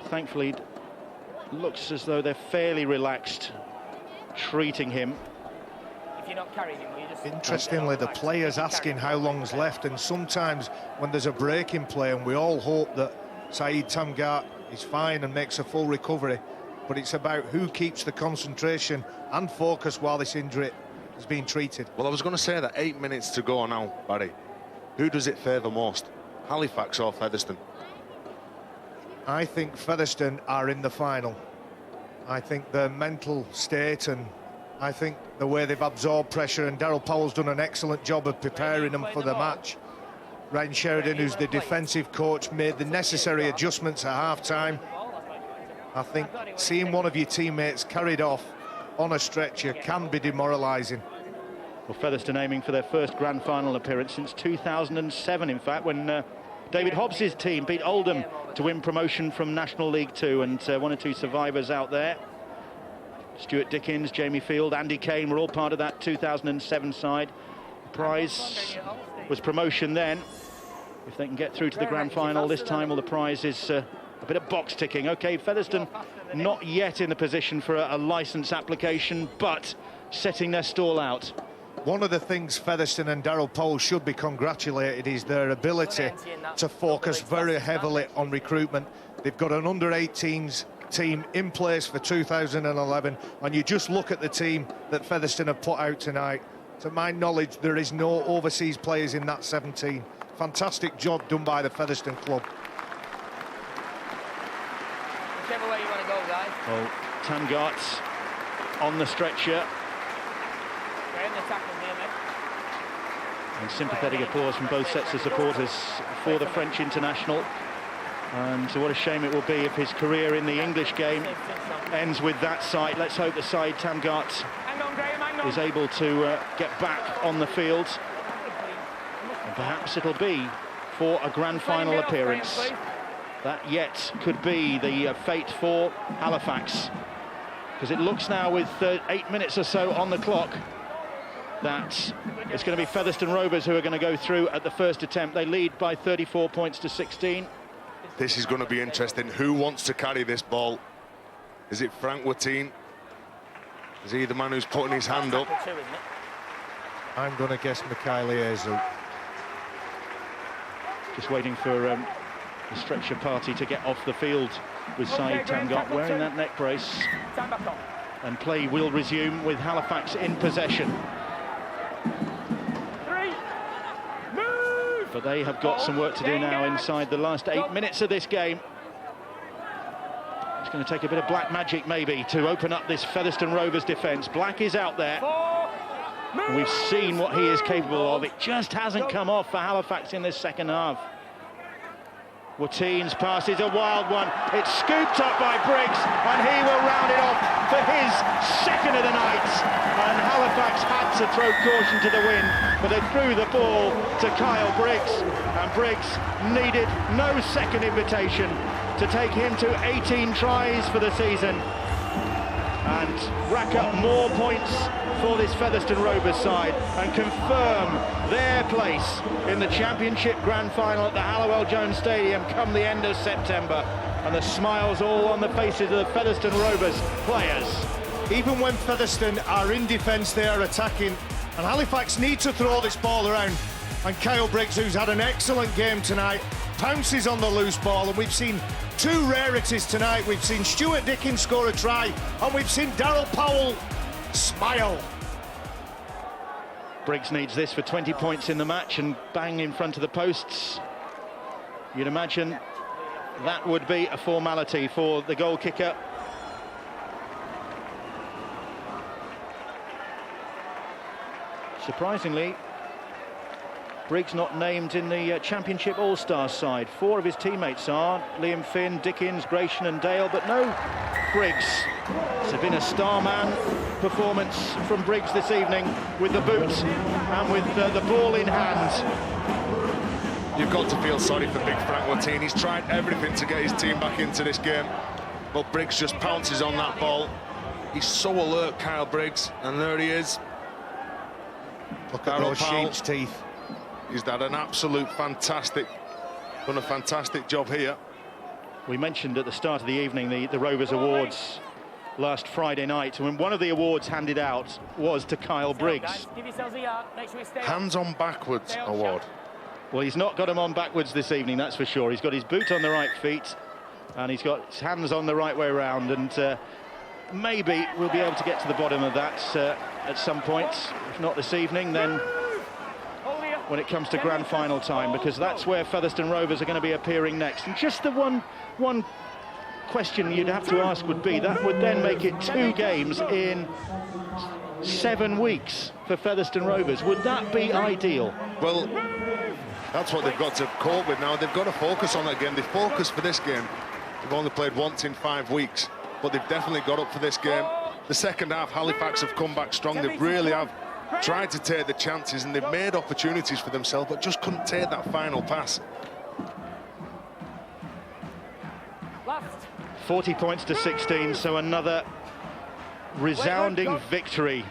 thankfully it looks as though they're fairly relaxed treating him. If you're not carrying him, will you just... Interestingly, the players asking how long's left, and sometimes when there's a break in play, and we all hope that Saeed Tamgart is fine and makes a full recovery, but it's about who keeps the concentration and focus while this injury is being treated. Well, I was going to say that 8 minutes to go now, Barry. Who does it favour most, Halifax or Featherstone? I think Featherstone are in the final. I think their mental state, and I think the way they've absorbed pressure, and Daryl Powell's done an excellent job of preparing them for the match. Ryan Sheridan, who's the defensive coach, made the necessary adjustments at half-time. I think seeing one of your teammates carried off on a stretcher can be demoralising. Well, Featherstone aiming for their first grand final appearance since 2007, in fact, when David Hobbs' team beat Oldham to win promotion from National League 2, and 1 or 2 survivors out there. Stuart Dickens, Jamie Field, Andy Kane were all part of that 2007 side. The prize was promotion then. If they can get through to the grand final this time, well, the prize is a bit of box ticking. OK, Featherstone not yet in the position for a licence application, but setting their stall out. One of the things Featherstone and Daryl Powell should be congratulated is their ability to focus very heavily on recruitment. They've got an under-18s team in place for 2011, and you just look at the team that Featherstone have put out tonight. To my knowledge, there is no overseas players in that 17. Fantastic job done by the Featherstone club. Whichever way you want to go, guys. Well, Tangart on the stretcher. And sympathetic applause from both sets of supporters for the French international. And so what a shame it will be if his career in the English game ends with that side. Let's hope the side Tangart is able to get back on the field. And perhaps it'll be for a grand final appearance. That yet could be the fate for Halifax. Because it looks now with 8 minutes or so on the clock that it's going to be Featherstone Rovers who are going to go through at the first attempt. They lead by 34 points to 16. This is going to be interesting. Who wants to carry this ball? Is it Frank Watine? Is he the man who's putting his hand up? I'm going to guess Mikhail Ezu. Just waiting for the stretcher party to get off the field with Saeed Tangart wearing that neck brace. And play will resume with Halifax in possession. But they have got some work to do now inside the last 8 minutes of this game. It's going to take a bit of black magic maybe to open up this Featherstone Rovers defence. Black is out there. And we've seen what he is capable of. It just hasn't come off for Halifax in this second half. Watine's pass is a wild one. It's scooped up by Briggs, and he will round it off for his second of the night. And Halifax had to throw caution to the wind, but they threw the ball to Kyle Briggs, and Briggs needed no second invitation to take him to 18 tries for the season and rack up more points for this Featherstone Rovers side and confirm their place in the Championship Grand Final at the Hallowell Jones Stadium come the end of September. And the smiles all on the faces of the Featherstone Rovers players. Even when Featherstone are in defence, they are attacking, and Halifax need to throw this ball around. And Kyle Briggs, who's had an excellent game tonight, pounces on the loose ball, and we've seen two rarities tonight. We've seen Stuart Dickens score a try, and we've seen Daryl Powell smile. Briggs needs this for 20 points in the match and bang in front of the posts. You'd imagine that would be a formality for the goal kicker. Surprisingly, Briggs not named in the Championship All-Star side. 4 of his teammates are Liam Finn, Dickens, Gratian and Dale, but no Briggs. It's been a starman performance from Briggs this evening with the boot and with the ball in hand. You've got to feel sorry for big Frank Watine. He's tried everything to get his team back into this game, but Briggs just pounces on that ball. He's so alert, Kyle Briggs, and there he is. Look at those sheep's teeth. He's done an absolute fantastic job here. We mentioned at the start of the evening the Rovers Awards last Friday night, when one of the awards handed out was to Kyle Briggs. Hands on backwards award. Well, he's not got him on backwards this evening, that's for sure. He's got his boot on the right feet and he's got his hands on the right way around, and maybe we'll be able to get to the bottom of that at some point. If not this evening, then when it comes to grand final time, because that's where Featherstone Rovers are going to be appearing next. And just the one question you'd have to ask would be, that would then make it 2 games in 7 weeks for Featherstone Rovers. Would that be ideal? Well, that's what they've got to cope with now. They've got to focus on it again. They focus for this game. They've only played once in 5 weeks, but they've definitely got up for this game. The second half, Halifax have come back strong. They really have tried to take the chances, and they've made opportunities for themselves, but just couldn't take that final pass. 40 points to 16, so another resounding victory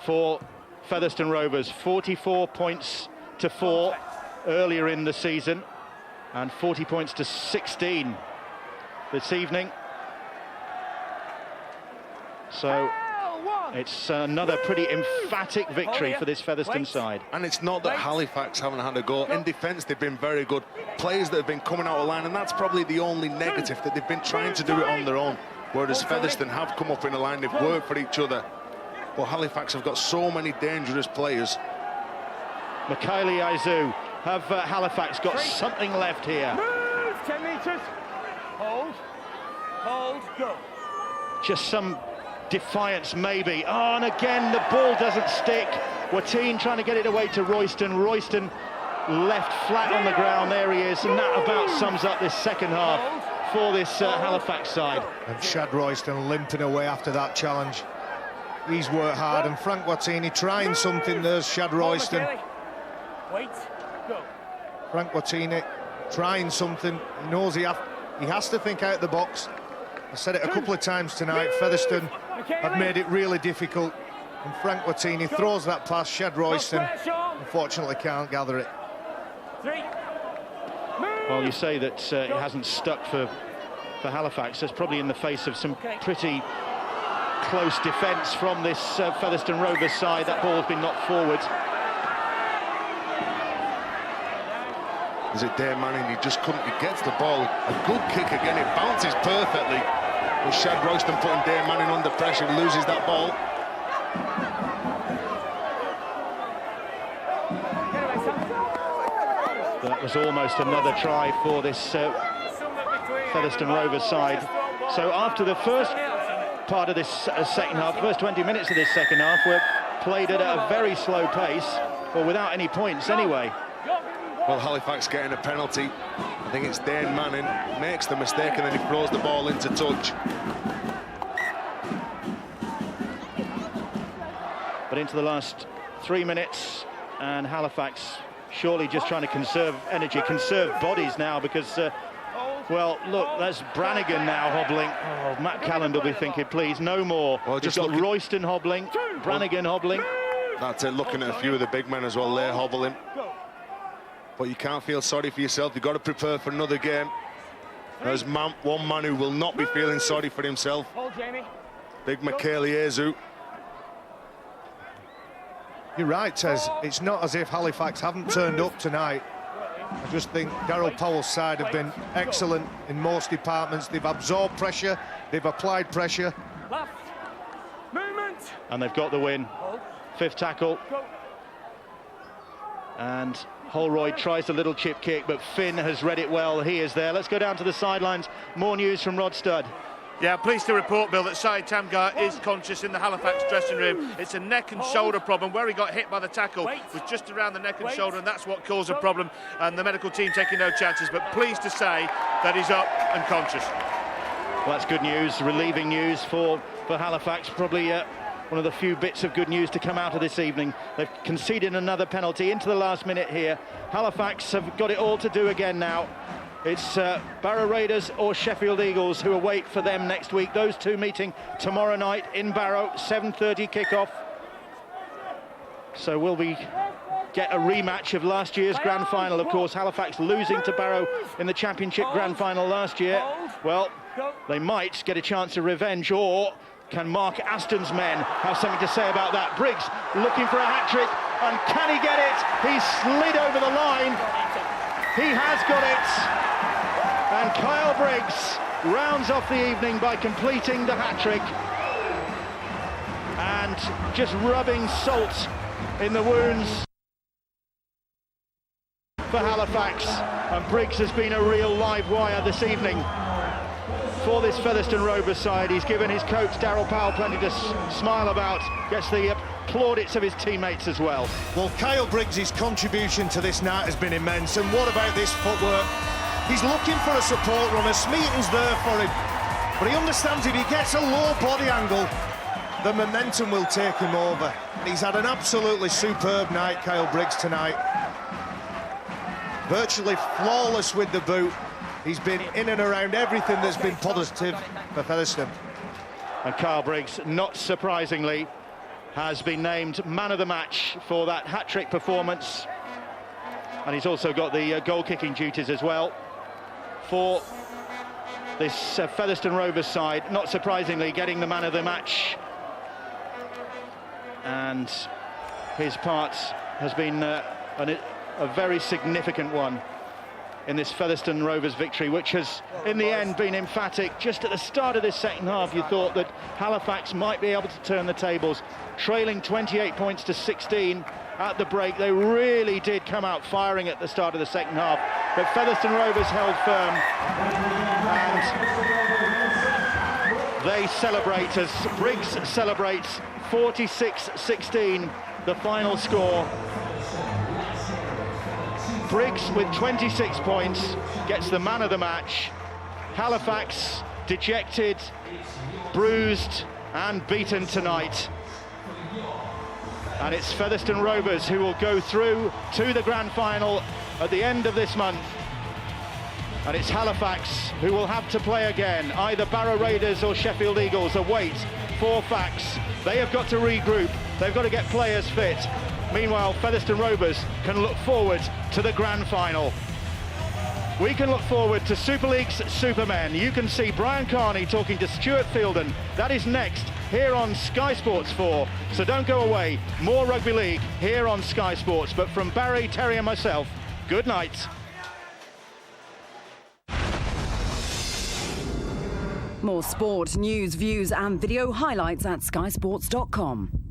for Featherstone Rovers. 44 points to 4 earlier in the season, and 40 points to 16 this evening. So it's another pretty emphatic victory for this Featherstone side. And it's not that Halifax haven't had a go. In defence, they've been very good. Players that have been coming out of line, and that's probably the only negative, that they've been trying to do it on their own. Whereas Featherstone have come up in a line, they've worked for each other. But Halifax have got so many dangerous players. Mikhaili Aizu, have Halifax got something left here? Move, 10 metres. Hold, go. Just some defiance, maybe. Oh, and again, the ball doesn't stick. Watine trying to get it away to Royston. Royston left flat on the ground. There he is, and that about sums up this second half for this Halifax side. And Shad Royston limping away after that challenge. He's worked hard, and Frank Watini trying something. There's Shad Royston. Wait, go. Frank Watini trying something. He knows he has to think out the box. I said it a couple of times tonight. Featherstone have made it really difficult, and Frank Watini throws that past Shad Royston. Unfortunately, can't gather it. Well, you say that it hasn't stuck for Halifax. That's probably in the face of some pretty close defence from this Featherstone Rovers side. That ball's been knocked forward. Is it Dave Manning? He just couldn't. He gets the ball. A good kick again. It bounces perfectly. But Shad Royston putting Dave Manning under pressure, loses that ball. That was almost another try for this Featherstone Rovers side. So after the first part of this second half, first 20 minutes of this second half were played at a very slow pace, or without any points anyway. Well, Halifax getting a penalty. I think it's Dane Manning makes the mistake, and then he throws the ball into touch. But into the last 3 minutes, and Halifax surely just trying to conserve energy, conserve bodies now, because well, look, that's Brannigan now hobbling. Oh, Matt Calland will be thinking, please, no more. Well, just got Royston hobbling, Brannigan hobbling. That's it, looking at a few of the big men as well, they're hobbling. But you can't feel sorry for yourself. You've got to prepare for another game. There's one man who will not be feeling sorry for himself. Big Mikhaili Aizu. You're right, Tez. It's not as if Halifax haven't turned up tonight. I just think Daryl Powell's side have been excellent in most departments. They've absorbed pressure, they've applied pressure. Left. Movement. And they've got the win. Fifth tackle. And Holroyd tries a little chip kick, but Finn has read it well. He is there. Let's go down to the sidelines. More news from Rod Studd. Yeah, pleased to report, Bill, that Syed Tamgar is conscious in the Halifax dressing room. It's a neck and shoulder problem. Where he got hit by the tackle was just around the neck and shoulder, and that's what caused a problem. And the medical team taking no chances, but pleased to say that he's up and conscious. Well, that's good news, relieving news for Halifax. Probably one of the few bits of good news to come out of this evening. They've conceded another penalty into the last minute here. Halifax have got it all to do again now. It's Barrow Raiders or Sheffield Eagles who await for them next week. Those two meeting tomorrow night in Barrow, 7:30 kickoff. So will we get a rematch of last year's grand final? Of course, Halifax losing to Barrow in the Championship grand final last year. Well, they might get a chance of revenge, or can Mark Aston's men have something to say about that? Briggs looking for a hat-trick, and can he get it? He slid over the line. He has got it. And Kyle Briggs rounds off the evening by completing the hat-trick and just rubbing salt in the wounds for Halifax. And Briggs has been a real live wire this evening for this Featherstone Rovers side. He's given his coach Daryl Powell plenty to smile about, gets the plaudits of his teammates as well. Well, Kyle Briggs' contribution to this night has been immense, and what about this footwork? He's looking for a support runner. Smeaton's there for him, but he understands if he gets a low body angle, the momentum will take him over. He's had an absolutely superb night, Kyle Briggs, tonight. Virtually flawless with the boot. He's been in and around everything that's been positive for Featherstone. And Kyle Briggs, not surprisingly, has been named man of the match for that hat-trick performance. And he's also got the goal-kicking duties as well for this Featherstone Rovers side. Not surprisingly, getting the man of the match. And his part has been a very significant one in this Featherstone Rovers victory, which has, in the end, been emphatic. Just at the start of this second half, you thought that Halifax might be able to turn the tables. Trailing 28 points to 16 at the break, they really did come out firing at the start of the second half. But Featherstone Rovers held firm, and they celebrate as Briggs celebrates 46-16, the final score. Briggs with 26 points gets the man of the match. Halifax dejected, bruised and beaten tonight. And it's Featherstone Rovers who will go through to the grand final at the end of this month. And it's Halifax who will have to play again. Either Barrow Raiders or Sheffield Eagles await 4 facts. They have got to regroup. They've got to get players fit. Meanwhile, Featherstone Rovers can look forward to the grand final. We can look forward to Super League's Supermen. You can see Brian Carney talking to Stuart Fielden. That is next here on Sky Sports 4. So don't go away. More rugby league here on Sky Sports. But from Barry, Terry and myself, good night. More sport, news, views and video highlights at skysports.com.